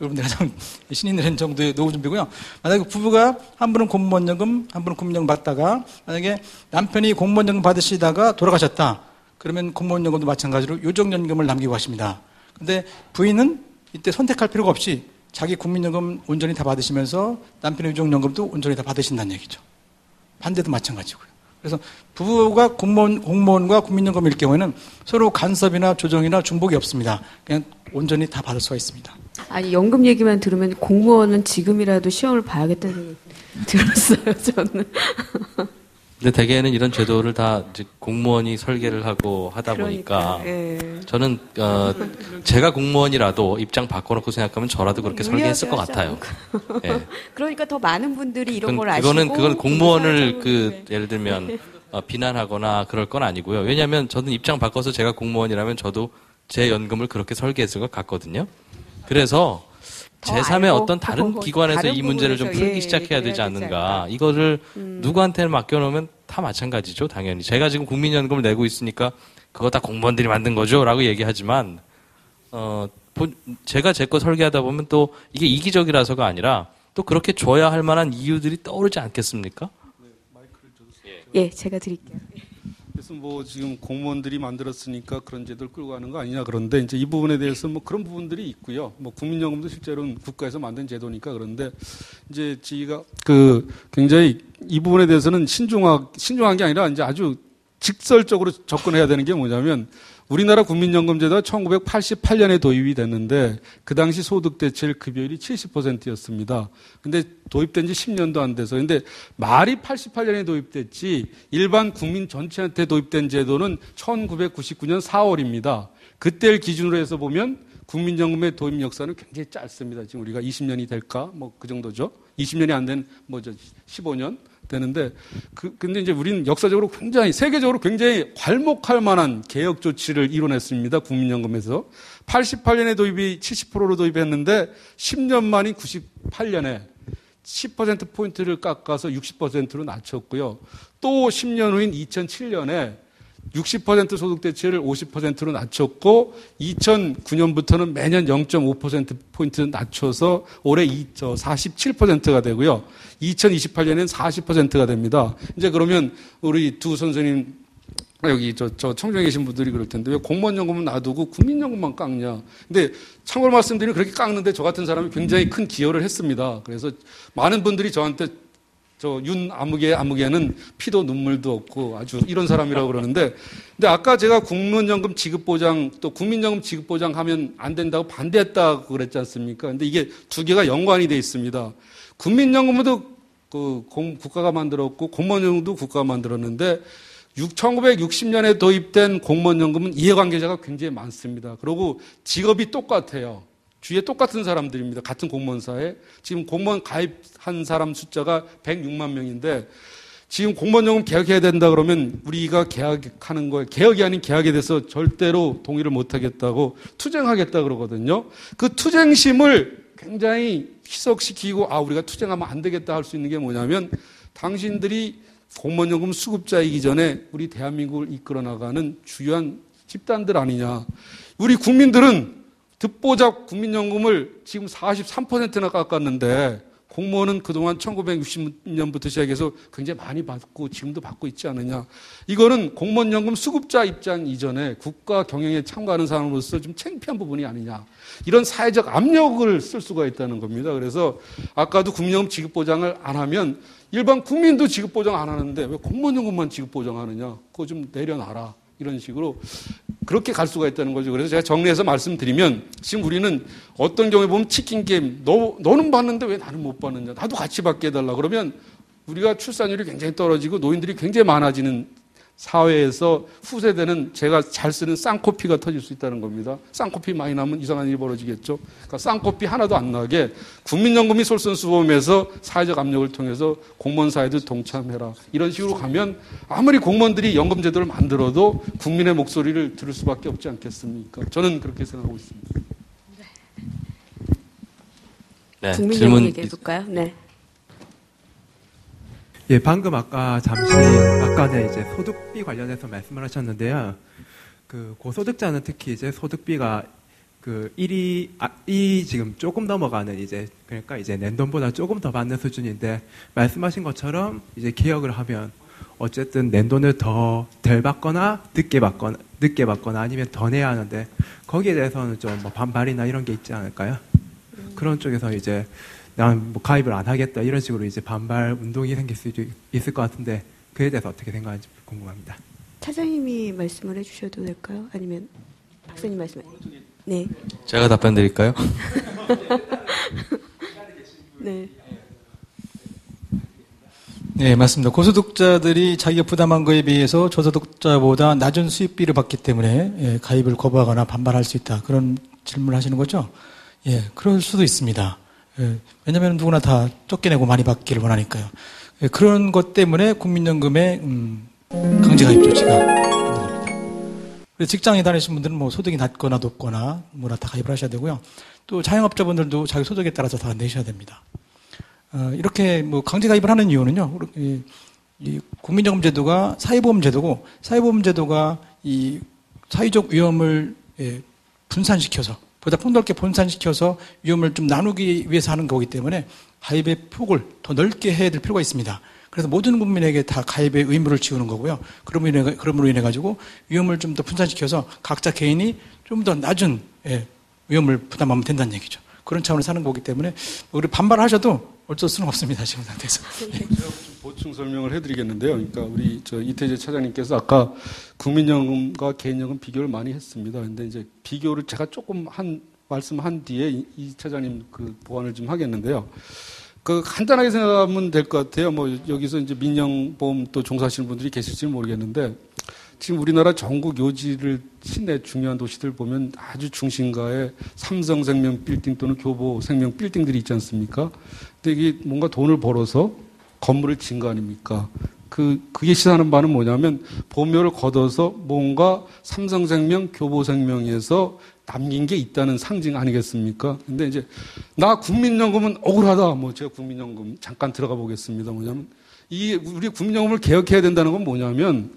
여러분들 가장 신이 내린 정도의 노후 준비고요. 만약에 부부가 한 분은 공무원연금, 한 분은 국민연금 받다가 만약에 남편이 공무원연금 받으시다가 돌아가셨다. 그러면 공무원연금도 마찬가지로 요정연금을 남기고 하십니다. 근데 부인은 이때 선택할 필요가 없이 자기 국민연금 온전히 다 받으시면서 남편의 요정연금도 온전히 다 받으신다는 얘기죠. 반대도 마찬가지고요. 그래서 부부가 공무원과 국민연금일 경우에는 서로 간섭이나 조정이나 중복이 없습니다. 그냥 온전히 다 받을 수가 있습니다. 아니, 연금 얘기만 들으면 공무원은 지금이라도 시험을 봐야겠다는 들었어요, 저는. 근데 대개는 이런 제도를 다 이제 공무원이 설계를 하고 하다 보니까 예. 저는 제가 공무원이라도 입장 바꿔놓고 생각하면 저라도 그렇게 설계했을 것 같아요. 예. 그러니까 더 많은 분들이 이런 걸 아시고 그건 공무원을 네. 예를 들면 비난하거나 그럴 건 아니고요. 왜냐하면 저는 입장 바꿔서 제가 공무원이라면 저도 제 연금을 그렇게 설계했을 것 같거든요. 그래서 제3의 어떤 다른 기관에서 다른 이 문제를 좀 부분에서, 풀기 예, 시작해야 되지 그래야 않는가. 이거를 누구한테 맡겨놓으면 다 마찬가지죠, 당연히. 제가 지금 국민연금을 내고 있으니까 그거 다 공무원들이 만든 거죠, 라고 얘기하지만 제가 제 거 설계하다 보면 또 이게 이기적이라서가 아니라 또 그렇게 줘야 할 만한 이유들이 떠오르지 않겠습니까? 예, 제가 드릴게요. 그래서 뭐 지금 공무원들이 만들었으니까 그런 제도를 끌고 가는 거 아니냐, 그런데 이제 이 부분에 대해서 뭐 그런 부분들이 있고요. 뭐 국민연금도 실제로는 국가에서 만든 제도니까. 그런데 이제 저희가 굉장히 이 부분에 대해서는 신중한 게 아니라 이제 아주 직설적으로 접근해야 되는 게 뭐냐면, 우리나라 국민연금제도가 1988년에 도입이 됐는데 그 당시 소득대체율 급여율이 70%였습니다. 근데 도입된 지 10년도 안 돼서. 근데 말이 88년에 도입됐지 일반 국민 전체한테 도입된 제도는 1999년 4월입니다. 그때를 기준으로 해서 보면 국민연금의 도입 역사는 굉장히 짧습니다. 지금 우리가 20년이 될까? 뭐 그 정도죠. 20년이 안 된 15년 되는데, 근데 이제 우리는 역사적으로 굉장히, 세계적으로 굉장히 괄목할 만한 개혁 조치를 이뤄냈습니다. 국민연금에서. 88년에 도입이 70%로 도입했는데 10년 만인 98년에 10%포인트를 깎아서 60%로 낮췄고요. 또 10년 후인 2007년에 60% 소득대체율을 50%로 낮췄고 2009년부터는 매년 0.5%포인트 낮춰서 올해 47%가 되고요. 2028년에는 40%가 됩니다. 이제 그러면 우리 두 선생님, 여기 저 청중에 계신 분들이 그럴 텐데 왜 공무원연금은 놔두고 국민연금만 깎냐. 근데 참고로 말씀드리면 그렇게 깎는데 저 같은 사람이 굉장히 큰 기여를 했습니다. 그래서 많은 분들이 저한테 아무개는 피도 눈물도 없고 아주 이런 사람이라고 그러는데, 근데 아까 제가 국민연금 지급보장 또 국민연금 지급보장 하면 안 된다고 반대했다고 그랬지 않습니까? 근데 이게 두 개가 연관이 돼 있습니다. 국민연금도 국가가 만들었고 공무원연금도 국가가 만들었는데 1960년에 도입된 공무원연금은 이해관계자가 굉장히 많습니다. 그리고 직업이 똑같아요. 주위에 똑같은 사람들입니다. 같은 공무원사에. 지금 공무원 가입한 사람 숫자가 106만 명인데 지금 공무원연금 개혁해야 된다 그러면 우리가 개혁하는 거에, 개혁이 아닌 개혁에 대해서 절대로 동의를 못하겠다고 투쟁하겠다 그러거든요. 그 투쟁심을 굉장히 희석시키고 우리가 투쟁하면 안 되겠다 할 수 있는 게 뭐냐면, 당신들이 공무원연금 수급자이기 전에 우리 대한민국을 이끌어 나가는 주요한 집단들 아니냐. 우리 국민들은 듣보잡 국민연금을 지금 43%나 깎았는데 공무원은 그동안 1960년부터 시작해서 굉장히 많이 받고 지금도 받고 있지 않느냐. 이거는 공무원연금 수급자 입장 이전에 국가 경영에 참가하는 사람으로서 좀 창피한 부분이 아니냐. 이런 사회적 압력을 쓸 수가 있다는 겁니다. 그래서 아까도 국민연금 지급보장을 안 하면 일반 국민도 지급보장 안 하는데 왜 공무원연금만 지급보장하느냐. 그거 좀 내려놔라. 이런 식으로 그렇게 갈 수가 있다는 거죠. 그래서 제가 정리해서 말씀드리면 지금 우리는 어떤 경우에 보면 치킨 게임, 너는 받는데 왜 나는 못 받느냐. 나도 같이 받게 해달라. 그러면 우리가 출산율이 굉장히 떨어지고 노인들이 굉장히 많아지는 사회에서 후세대는 제가 잘 쓰는 쌍코피가 터질 수 있다는 겁니다. 쌍코피 많이 나면 이상한 일이 벌어지겠죠. 그러니까 쌍코피 하나도 안 나게 국민연금이 솔선수범해서 사회적 압력을 통해서 공무원 사회도 동참해라. 이런 식으로 가면 아무리 공무원들이 연금제도를 만들어도 국민의 목소리를 들을 수밖에 없지 않겠습니까? 저는 그렇게 생각하고 있습니다. 네, 국민연금 질문 얘기해 볼까요? 네. 예, 방금 아까는 이제 소득비 관련해서 말씀을 하셨는데요. 그 고소득자는 특히 이제 소득비가 그 1이 지금 조금 넘어가는 그러니까 이제 낸 돈보다 조금 더 받는 수준인데 말씀하신 것처럼 이제 개혁을 하면 어쨌든 낸 돈을 더 덜 받거나 늦게 받거나 아니면 더 내야 하는데 거기에 대해서는 좀 뭐 반발이나 이런 게 있지 않을까요? 그런 쪽에서 이제 난 뭐 가입을 안 하겠다 이런 식으로 이제 반발 운동이 생길 수도 있을 것 같은데 그에 대해서 어떻게 생각하는지 궁금합니다. 차장님이 말씀을 해주셔도 될까요? 아니면 박사님 말씀? 네. 제가 답변 드릴까요? 네. 네, 맞습니다. 고소득자들이 자기가 부담한 거에 비해서 저소득자보다 낮은 수입비를 받기 때문에 가입을 거부하거나 반발할 수 있다. 그런 질문을 하시는 거죠? 예, 그럴 수도 있습니다. 왜냐하면 누구나 다 쫓겨내고 많이 받기를 원하니까요. 그런 것 때문에 국민연금의 강제가입 조치가 있는 겁니다. 직장에 다니시는 분들은 뭐 소득이 낮거나 높거나 뭐나 다 가입을 하셔야 되고요. 또 자영업자분들도 자기 소득에 따라서 다 내셔야 됩니다. 이렇게 뭐 강제가입을 하는 이유는요. 이 국민연금제도가 사회보험제도고 사회보험제도가 이 사회적 위험을 분산시켜서 보다 폭넓게 분산시켜서 위험을 좀 나누기 위해서 하는 거기 때문에 가입의 폭을 더 넓게 해야 될 필요가 있습니다. 그래서 모든 국민에게 다 가입의 의무를 지우는 거고요. 그러므로 인해 가지고 위험을 좀 더 분산시켜서 각자 개인이 좀 더 낮은 위험을 부담하면 된다는 얘기죠. 그런 차원에서 하는 거기 때문에 우리 반발하셔도 어쩔 수는 없습니다. 지금 상태에서. 제가 좀 보충 설명을 해드리겠는데요. 그러니까 우리 이태재 차장님께서 아까 국민연금과 개인연금 비교를 많이 했습니다. 근데 이제 비교를 제가 조금 말씀한 뒤에 이 차장님 그 보완을 좀 하겠는데요. 그 간단하게 생각하면 될 것 같아요. 뭐 여기서 이제 민영보험 또 종사하시는 분들이 계실지는 모르겠는데 지금 우리나라 전국 요지를 시내 중요한 도시들 보면 아주 중심가에 삼성생명 빌딩 또는 교보생명 빌딩들이 있지 않습니까? 근데 이게 뭔가 돈을 벌어서 건물을 지은 거 아닙니까? 그게 시사하는 바는 뭐냐면 보묘를 걷어서 뭔가 삼성생명, 교보생명에서 남긴 게 있다는 상징 아니겠습니까? 근데 이제 나 국민연금은 억울하다. 뭐 제가 국민연금 잠깐 들어가 보겠습니다. 뭐냐면 우리 국민연금을 개혁해야 된다는 건 뭐냐면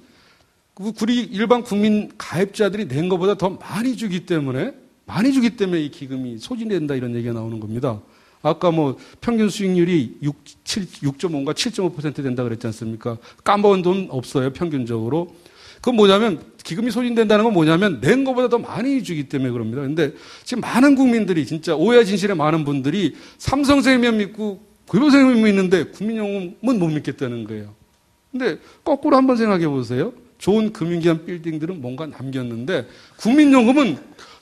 우리 일반 국민 가입자들이 낸 것보다 더 많이 주기 때문에 이 기금이 소진된다 이런 얘기가 나오는 겁니다. 아까 뭐 평균 수익률이 6.5인가 7.5% 된다 그랬지 않습니까? 까먹은 돈 없어요, 평균적으로. 그건 뭐냐면 기금이 소진된다는 건 뭐냐면 낸 것보다 더 많이 주기 때문에 그럽니다. 근데 지금 많은 국민들이 진짜 오해와 진실의 많은 분들이 삼성생명 믿고 교보생명 믿는데 국민연금은 못 믿겠다는 거예요. 근데 거꾸로 한번 생각해 보세요. 좋은 금융기관 빌딩들은 뭔가 남겼는데 국민연금은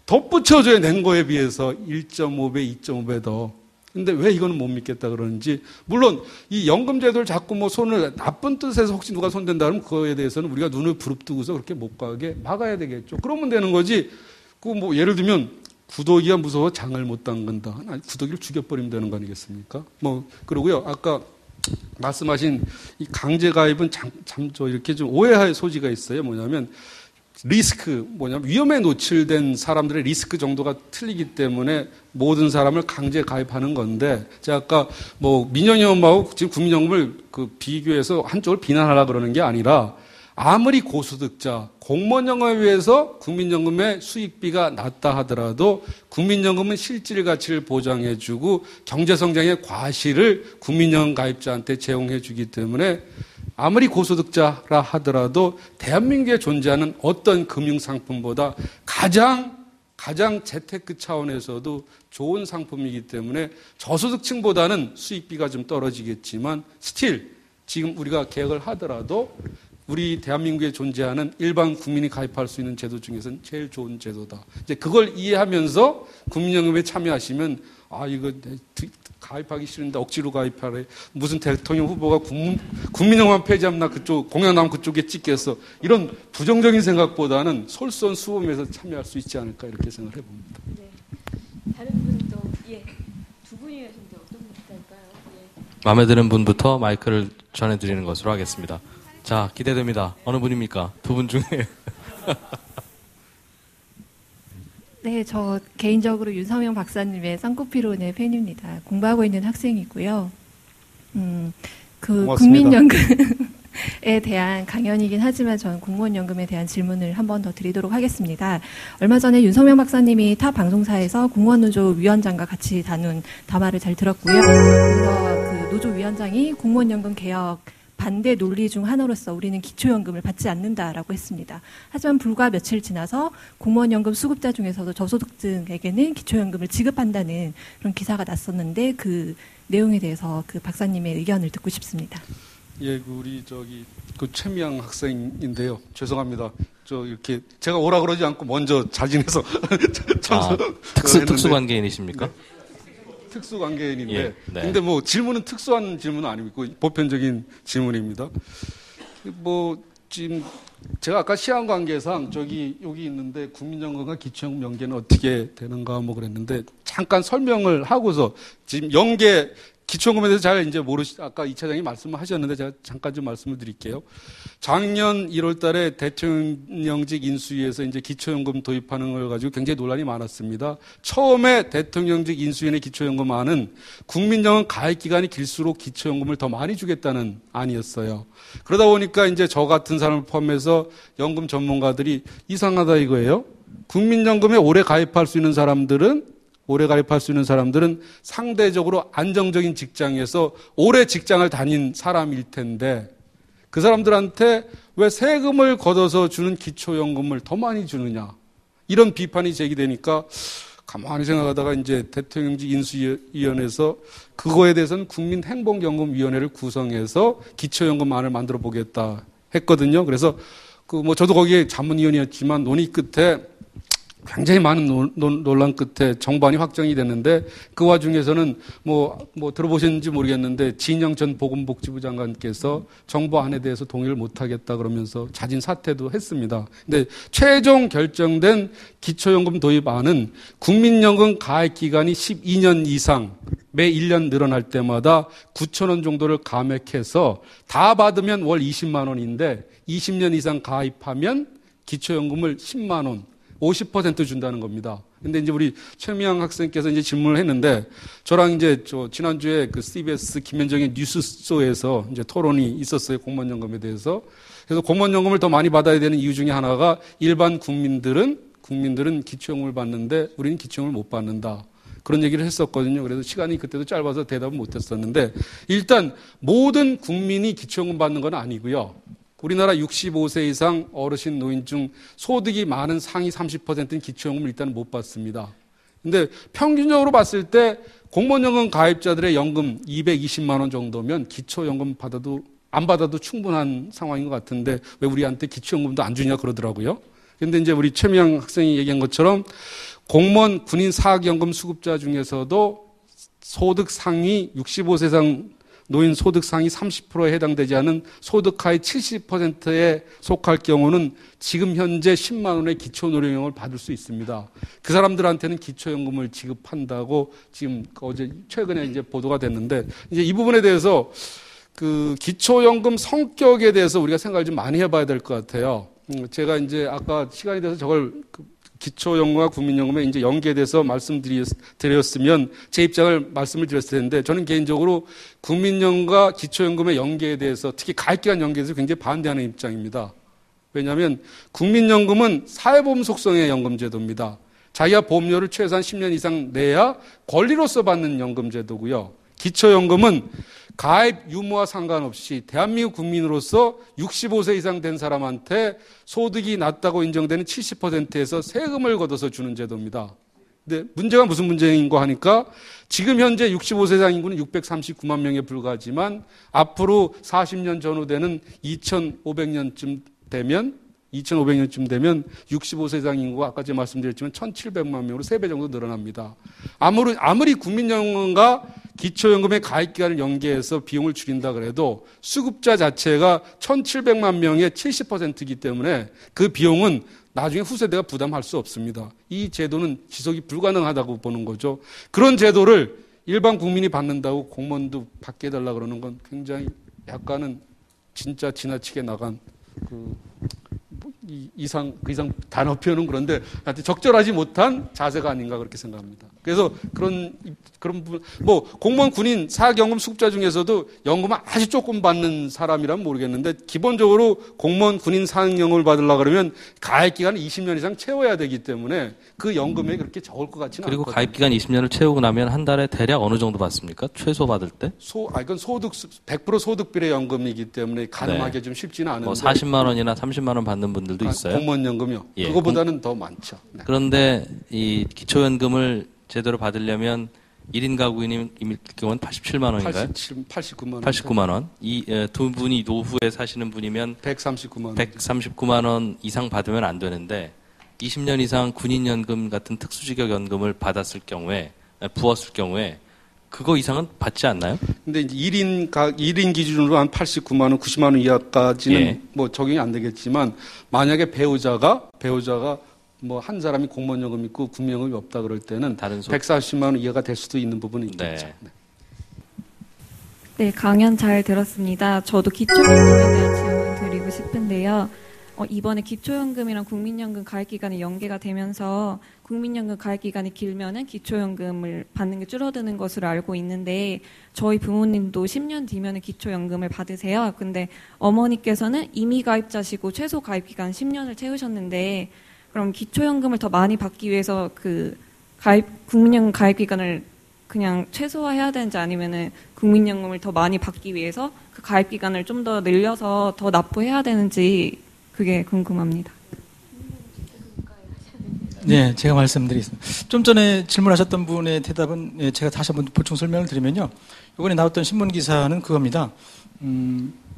덧붙여줘야 낸 거에 비해서 1.5배, 2.5배 더. 근데 왜 이거는 못 믿겠다 그러는지. 물론 이 연금제도를 자꾸 뭐 손을 나쁜 뜻에서 혹시 누가 손댄다 그러면 그거에 대해서는 우리가 눈을 부릅뜨고서 그렇게 못 가게 막아야 되겠죠. 그러면 되는 거지. 그 뭐 예를 들면 구더기가 무서워 장을 못 담근다. 아니, 구더기를 죽여버리면 되는 거 아니겠습니까? 뭐 그러고요. 아까 말씀하신 이 강제 가입은 이렇게 좀 오해할 소지가 있어요. 뭐냐면 위험에 노출된 사람들의 리스크 정도가 틀리기 때문에 모든 사람을 강제 가입하는 건데, 제가 아까 뭐 민영연금하고 지금 국민연금을 비교해서 한쪽을 비난하려고 그러는 게 아니라 아무리 고소득자, 공무원연금에 비해서 국민연금의 수익비가 낮다 하더라도 국민연금은 실질 가치를 보장해주고 경제성장의 과실을 국민연금 가입자한테 제공해주기 때문에 아무리 고소득자라 하더라도 대한민국에 존재하는 어떤 금융상품보다 가장 재테크 차원에서도 좋은 상품이기 때문에 저소득층보다는 수익비가 좀 떨어지겠지만 스틸 지금 우리가 개혁을 하더라도 우리 대한민국에 존재하는 일반 국민이 가입할 수 있는 제도 중에서는 제일 좋은 제도다. 이제 그걸 이해하면서 국민연금에 참여하시면 이거 가입하기 싫은데 억지로 가입하래. 무슨 대통령 후보가 국민연금만 폐지하면 나 그쪽 공약나면 그쪽에 찍겠어. 이런 부정적인 생각보다는 솔선수범해서 참여할 수 있지 않을까 이렇게 생각을 해봅니다. 네. 다른 분도 두 분이었는데 어떤 분이 할까요? 마음에 드는 분부터 마이크를 전해드리는 것으로 하겠습니다. 자, 기대됩니다. 어느 분입니까? 두 분 중에. 네, 저 개인적으로 윤석명 박사님의 쌍꺼풀론의 팬입니다. 공부하고 있는 학생이고요. 고맙습니다. 국민연금에 대한 강연이긴 하지만 저는 공무원연금에 대한 질문을 한 번 더 드리도록 하겠습니다. 얼마 전에 윤석명 박사님이 타 방송사에서 공무원노조 위원장과 같이 다룬 담화를 잘 들었고요. 그래서 그 노조 위원장이 공무원연금 개혁 반대 논리 중 하나로서 우리는 기초연금을 받지 않는다라고 했습니다. 하지만 불과 며칠 지나서 공무원연금 수급자 중에서도 저소득층에게는 기초연금을 지급한다는 그런 기사가 났었는데 그 내용에 대해서 그 박사님의 의견을 듣고 싶습니다. 예, 우리 최미양 학생인데요. 죄송합니다. 이렇게 제가 오라 그러지 않고 먼저 자진해서 특수관계인이십니까? 네. 특수관계인인데, 예, 네. 근데 질문은 특수한 질문은 아니고 보편적인 질문입니다. 지금 제가 아까 시한 관계상 여기 있는데 국민연금과 기초연금 연계는 어떻게 되는가 그랬는데 잠깐 설명을 하고서 지금 연계 기초연금에 대해서 잘 이제 아까 이 차장이 말씀을 하셨는데 제가 잠깐 좀 말씀을 드릴게요. 작년 1월 달에 대통령직 인수위에서 이제 기초연금 도입하는 걸 가지고 굉장히 논란이 많았습니다. 처음에 대통령직 인수위의 기초연금안은 국민연금 가입 기간이 길수록 기초연금을 더 많이 주겠다는 안이었어요. 그러다 보니까 이제 저 같은 사람을 포함해서 연금 전문가들이 이상하다 이거예요. 국민연금에 오래 가입할 수 있는 사람들은 상대적으로 안정적인 직장에서 오래 직장을 다닌 사람일 텐데 그 사람들한테 왜 세금을 걷어서 주는 기초연금을 더 많이 주느냐. 이런 비판이 제기되니까 가만히 생각하다가 이제 대통령직 인수위원회에서 그거에 대해서는 국민행복연금위원회를 구성해서 기초연금안을 만들어 보겠다 했거든요. 그래서 저도 거기에 자문위원이었지만 논의 끝에 굉장히 많은 논란 끝에 정반이 확정이 됐는데 그 와중에서는 들어보셨는지 모르겠는데 진영 전 보건복지부 장관께서 정부 안에 대해서 동의를 못하겠다 그러면서 자진 사퇴도 했습니다. 근데 최종 결정된 기초연금 도입안은 국민연금 가입 기간이 12년 이상 매 1년 늘어날 때마다 9,000원 정도를 감액해서 다 받으면 월 20만 원인데 20년 이상 가입하면 기초연금을 10만 원 50% 준다는 겁니다. 근데 이제 우리 최미양 학생께서 이제 질문을 했는데 저랑 이제 지난주에 그 CBS 김현정의 뉴스쇼에서 이제 토론이 있었어요. 공무원연금에 대해서. 그래서 공무원연금을 더 많이 받아야 되는 이유 중에 하나가 일반 국민들은 기초연금을 받는데 우리는 기초연금을 못 받는다. 그런 얘기를 했었거든요. 그래서 시간이 그때도 짧아서 대답을 못 했었는데 일단 모든 국민이 기초연금 받는 건 아니고요. 우리나라 65세 이상 어르신 노인 중 소득이 많은 상위 30%는 기초연금을 일단 못 받습니다. 근데 평균적으로 봤을 때 공무원연금 가입자들의 연금 220만 원 정도면 기초연금 안 받아도 충분한 상황인 것 같은데 왜 우리한테 기초연금도 안 주냐 그러더라고요. 근데 이제 우리 최미양 학생이 얘기한 것처럼 공무원 군인 사학연금 수급자 중에서도 소득 상위 65세 이상 노인 소득 상위 30%에 해당되지 않은 소득 하위 70%에 속할 경우는 지금 현재 10만 원의 기초노령을 받을 수 있습니다. 그 사람들한테는 기초연금을 지급한다고 지금 최근에 이제 보도가 됐는데 이제 이 부분에 대해서 그 기초연금 성격에 대해서 우리가 생각을 좀 많이 해봐야 될 것 같아요. 제가 이제 아까 시간이 돼서 저걸 기초연금과 국민연금의 이제 연계에 대해서 말씀드렸으면 제 입장을 말씀을 드렸을 텐데 저는 개인적으로 국민연금과 기초연금의 연계에 대해서 특히 가입기간 연계에 대해서 굉장히 반대하는 입장입니다. 왜냐하면 국민연금은 사회보험 속성의 연금제도입니다. 자기가 보험료를 최소한 10년 이상 내야 권리로서 받는 연금제도고요. 기초연금은 가입 유무와 상관없이 대한민국 국민으로서 65세 이상 된 사람한테 소득이 낮다고 인정되는 70%에서 세금을 걷어서 주는 제도입니다. 근데 문제가 무슨 문제인가 하니까 지금 현재 65세 이상 인구는 639만 명에 불과하지만 앞으로 40년 전후 되는 2500년쯤 되면 65세 이상 인구가 아까 제가 말씀드렸지만 1700만 명으로 3배 정도 늘어납니다. 아무리 국민연금과 기초연금의 가입기간을 연계해서 비용을 줄인다 그래도 수급자 자체가 1700만 명의 70%이기 때문에 그 비용은 나중에 후세대가 부담할 수 없습니다. 이 제도는 지속이 불가능하다고 보는 거죠. 그런 제도를 일반 국민이 받는다고 공무원도 받게 해달라 그러는 건 굉장히 약간은 진짜 지나치게 나간 그 이상 단어 표현은 그런데 하여튼 적절하지 못한 자세가 아닌가 그렇게 생각합니다. 그래서 그런 부분, 뭐 공무원, 군인, 사학연금 수급자 중에서도 연금을 아주 조금 받는 사람이라면 모르겠는데 기본적으로 공무원, 군인, 사학연금을 받으려고 그러면 가입 기간을 20년 이상 채워야 되기 때문에 그 연금액이 그렇게 적을 것 같지는 않거든요. 그리고 가입 기간 20년을 채우고 나면 한 달에 대략 어느 정도 받습니까? 최소 받을 때? 이건 100% 소득비례 연금이기 때문에 가늠하기 좀 쉽지는 않은데. 뭐 40만 원이나 30만 원 받는 분들도 있어요. 공무원 연금이요. 예. 그거보다는 더 많죠. 네. 그런데 이 기초연금을 제대로 받으려면 1인 가구인일 경우는 87만 원인가요? 89만 원. 89만 원. 이 두 분이 노후에 사시는 분이면 139만 원. 139만 원 이상 받으면 안 되는데 20년 이상 군인연금 같은 특수직역 연금을 받았을 경우에 부었을 경우에 그거 이상은 받지 않나요? 근데 이제 1인 기준으로 한 89만 원, 90만 원 이하까지는 예. 뭐 적용이 안 되겠지만 만약에 배우자가 뭐 한 사람이 공무원연금 있고 국민연금이 없다 그럴 때는 다른 140만 원 이하가 될 수도 있는 부분은 있겠죠. 네. 네. 네, 강연 잘 들었습니다. 저도 기초연금에 대한 질문 드리고 싶은데요. 이번에 기초연금이랑 국민연금 가입기간이 연계가 되면서 국민연금 가입기간이 길면은 기초연금을 받는 게 줄어드는 것으로 알고 있는데 저희 부모님도 10년 뒤면은 기초연금을 받으세요. 근데 어머니께서는 이미 가입자시고 최소 가입기간 10년을 채우셨는데 그럼 기초연금을 더 많이 받기 위해서 국민연금 가입기간을 그냥 최소화해야 되는지 아니면은 국민연금을 더 많이 받기 위해서 그 가입기간을 좀 더 늘려서 더 납부해야 되는지 그게 궁금합니다. 네, 제가 말씀드리겠습니다. 좀 전에 질문하셨던 분의 대답은 제가 다시 한번 보충 설명을 드리면요. 이번에 나왔던 신문 기사는 그겁니다.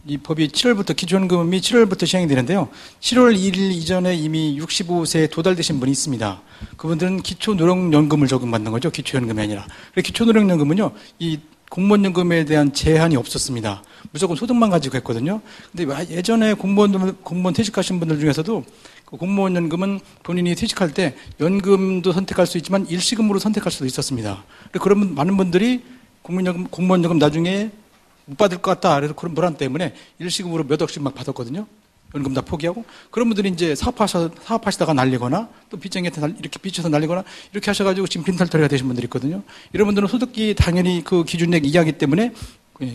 이 법이 7월부터 기초연금이 7월부터 시행이 되는데요. 7월 1일 이전에 이미 65세에 도달되신 분이 있습니다. 그분들은 기초노령연금을 적용받는 거죠. 기초연금이 아니라. 기초노령연금은요. 이 공무원연금에 대한 제한이 없었습니다. 무조건 소득만 가지고 했거든요. 근데 예전에 공무원 퇴직하신 분들 중에서도 그 공무원연금은 본인이 퇴직할 때 연금도 선택할 수 있지만 일시금으로 선택할 수도 있었습니다. 그런 많은 분들이 공무원연금 나중에 못 받을 것 같다. 그래서 그런 불안 때문에 일시금으로 몇 억씩 막 받았거든요. 연금 다 포기하고. 그런 분들이 이제 사업하시다가 날리거나 또 빚쟁이한테 이렇게 빚져서 날리거나 이렇게 하셔가지고 지금 빈털터리가 되신 분들이 있거든요. 이런 분들은 소득기 당연히 그 기준액 이하이기 때문에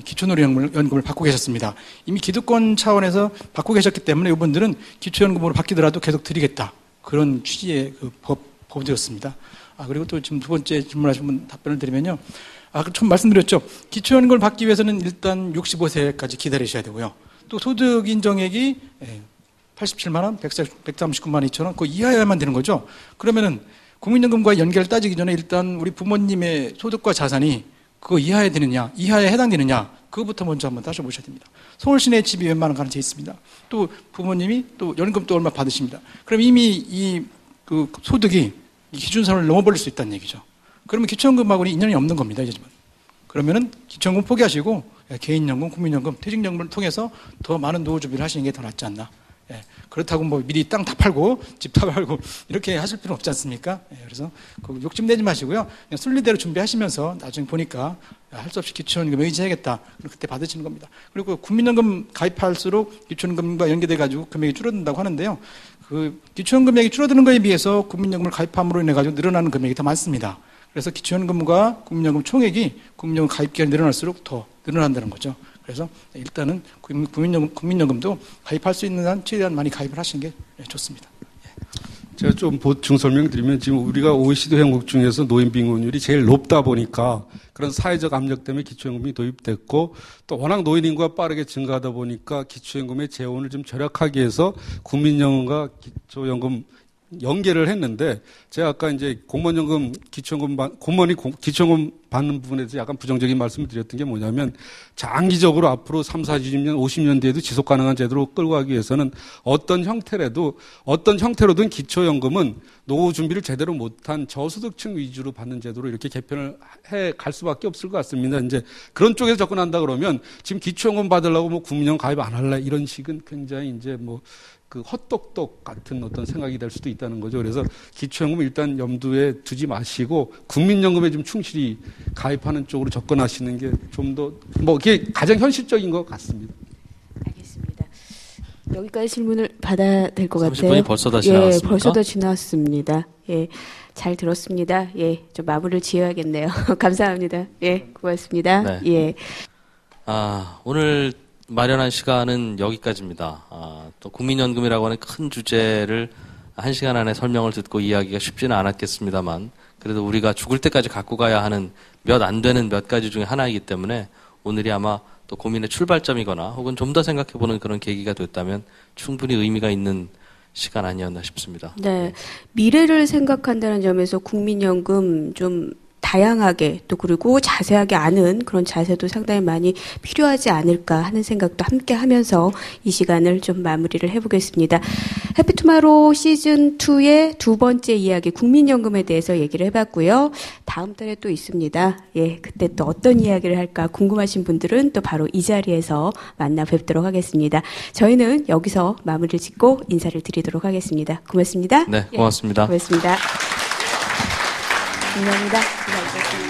기초노령연금을 받고 계셨습니다. 이미 기득권 차원에서 받고 계셨기 때문에 이분들은 기초연금으로 바뀌더라도 계속 드리겠다. 그런 취지의 그 법이었습니다. 그리고 또 지금 두 번째 질문하신 분 답변을 드리면요. 처음 말씀드렸죠. 기초연금을 받기 위해서는 일단 65세까지 기다리셔야 되고요. 또 소득 인정액이 87만 원, 139만 2천 원, 그 이하여야만 되는 거죠. 그러면은 국민연금과 연계를 따지기 전에 일단 우리 부모님의 소득과 자산이 그거 이하에 해당되느냐, 그거부터 먼저 한번 따져보셔야 됩니다. 서울 시내 집이 웬만한 가능성이 있습니다. 또 부모님이 또 연금 또 얼마 받으십니다. 그럼 이미 그 소득이 이 기준선을 넘어버릴 수 있다는 얘기죠. 그러면 기초연금하고는 인연이 없는 겁니다, 이제는. 그러면은 기초연금 포기하시고 개인연금, 국민연금, 퇴직연금을 통해서 더 많은 노후 준비를 하시는 게 더 낫지 않나. 그렇다고 뭐 미리 땅 다 팔고 집 다 팔고 이렇게 하실 필요는 없지 않습니까? 그래서 욕심내지 마시고요. 그냥 순리대로 준비하시면서 나중에 보니까 할 수 없이 기초연금에 의지해야겠다. 그때 받으시는 겁니다. 그리고 국민연금 가입할수록 기초연금과 연계돼가지고 금액이 줄어든다고 하는데요. 그 기초연금액이 줄어드는 거에 비해서 국민연금을 가입함으로 인해가지고 늘어나는 금액이 더 많습니다. 그래서 기초연금과 국민연금 총액이 국민연금 가입 기간이 늘어날수록 더 늘어난다는 거죠. 그래서 일단은 국민연금도 가입할 수 있는 한 최대한 많이 가입을 하시는 게 좋습니다. 제가 좀 보충 설명드리면 지금 우리가 OECD 회원국 중에서 노인 빈곤율이 제일 높다 보니까 그런 사회적 압력 때문에 기초연금이 도입됐고 또 워낙 노인 인구가 빠르게 증가하다 보니까 기초연금의 재원을 좀 절약하기 위해서 국민연금과 기초연금 연계를 했는데 제가 아까 이제 공무원연금 공무원이 기초연금 받는 부분에 대해서 약간 부정적인 말씀을 드렸던 게 뭐냐면 장기적으로 앞으로 3, 40년, 50년 뒤에도 지속 가능한 제도로 끌고 가기 위해서는 어떤 형태로든 기초연금은 노후 준비를 제대로 못한 저소득층 위주로 받는 제도로 이렇게 개편을 해 갈 수밖에 없을 것 같습니다. 이제 그런 쪽에서 접근한다 그러면 지금 기초연금 받으려고 뭐 국민연금 가입 안 할래 이런 식은 굉장히 이제 뭐 그 헛똑똑 같은 어떤 생각이 될 수도 있다는 거죠. 그래서 기초연금을 일단 염두에 두지 마시고 국민연금에 좀 충실히 가입하는 쪽으로 접근하시는 게 좀 더 뭐 그게 가장 현실적인 것 같습니다. 알겠습니다. 여기까지 질문을 받아야 될 것 같아요. 30분이 벌써 다 지나갔습니까? 예, 벌써 다 지났습니다. 예, 잘 들었습니다. 예, 좀 마무리를 지어야겠네요. 감사합니다. 예, 고맙습니다. 네. 예. 오늘 마련한 시간은 여기까지입니다. 또 국민연금이라고 하는 큰 주제를 1시간 안에 설명을 듣고 이야기가 쉽지는 않았겠습니다만 그래도 우리가 죽을 때까지 갖고 가야 하는 몇 안 되는 몇 가지 중에 하나이기 때문에 오늘이 아마 또 고민의 출발점이거나 혹은 좀 더 생각해보는 그런 계기가 됐다면 충분히 의미가 있는 시간 아니었나 싶습니다. 네. 미래를 생각한다는 점에서 국민연금 좀 다양하게 또 그리고 자세하게 아는 그런 자세도 상당히 많이 필요하지 않을까 하는 생각도 함께 하면서 이 시간을 좀 마무리를 해보겠습니다. 해피투마로 시즌2의 두 번째 이야기 국민연금에 대해서 얘기를 해봤고요. 다음 달에 또 있습니다. 예, 그때 또 어떤 이야기를 할까 궁금하신 분들은 또 바로 이 자리에서 만나 뵙도록 하겠습니다. 저희는 여기서 마무리를 짓고 인사를 드리도록 하겠습니다. 고맙습니다. 네, 고맙습니다. 고맙습니다. 감사합니다. 수고하셨습니다.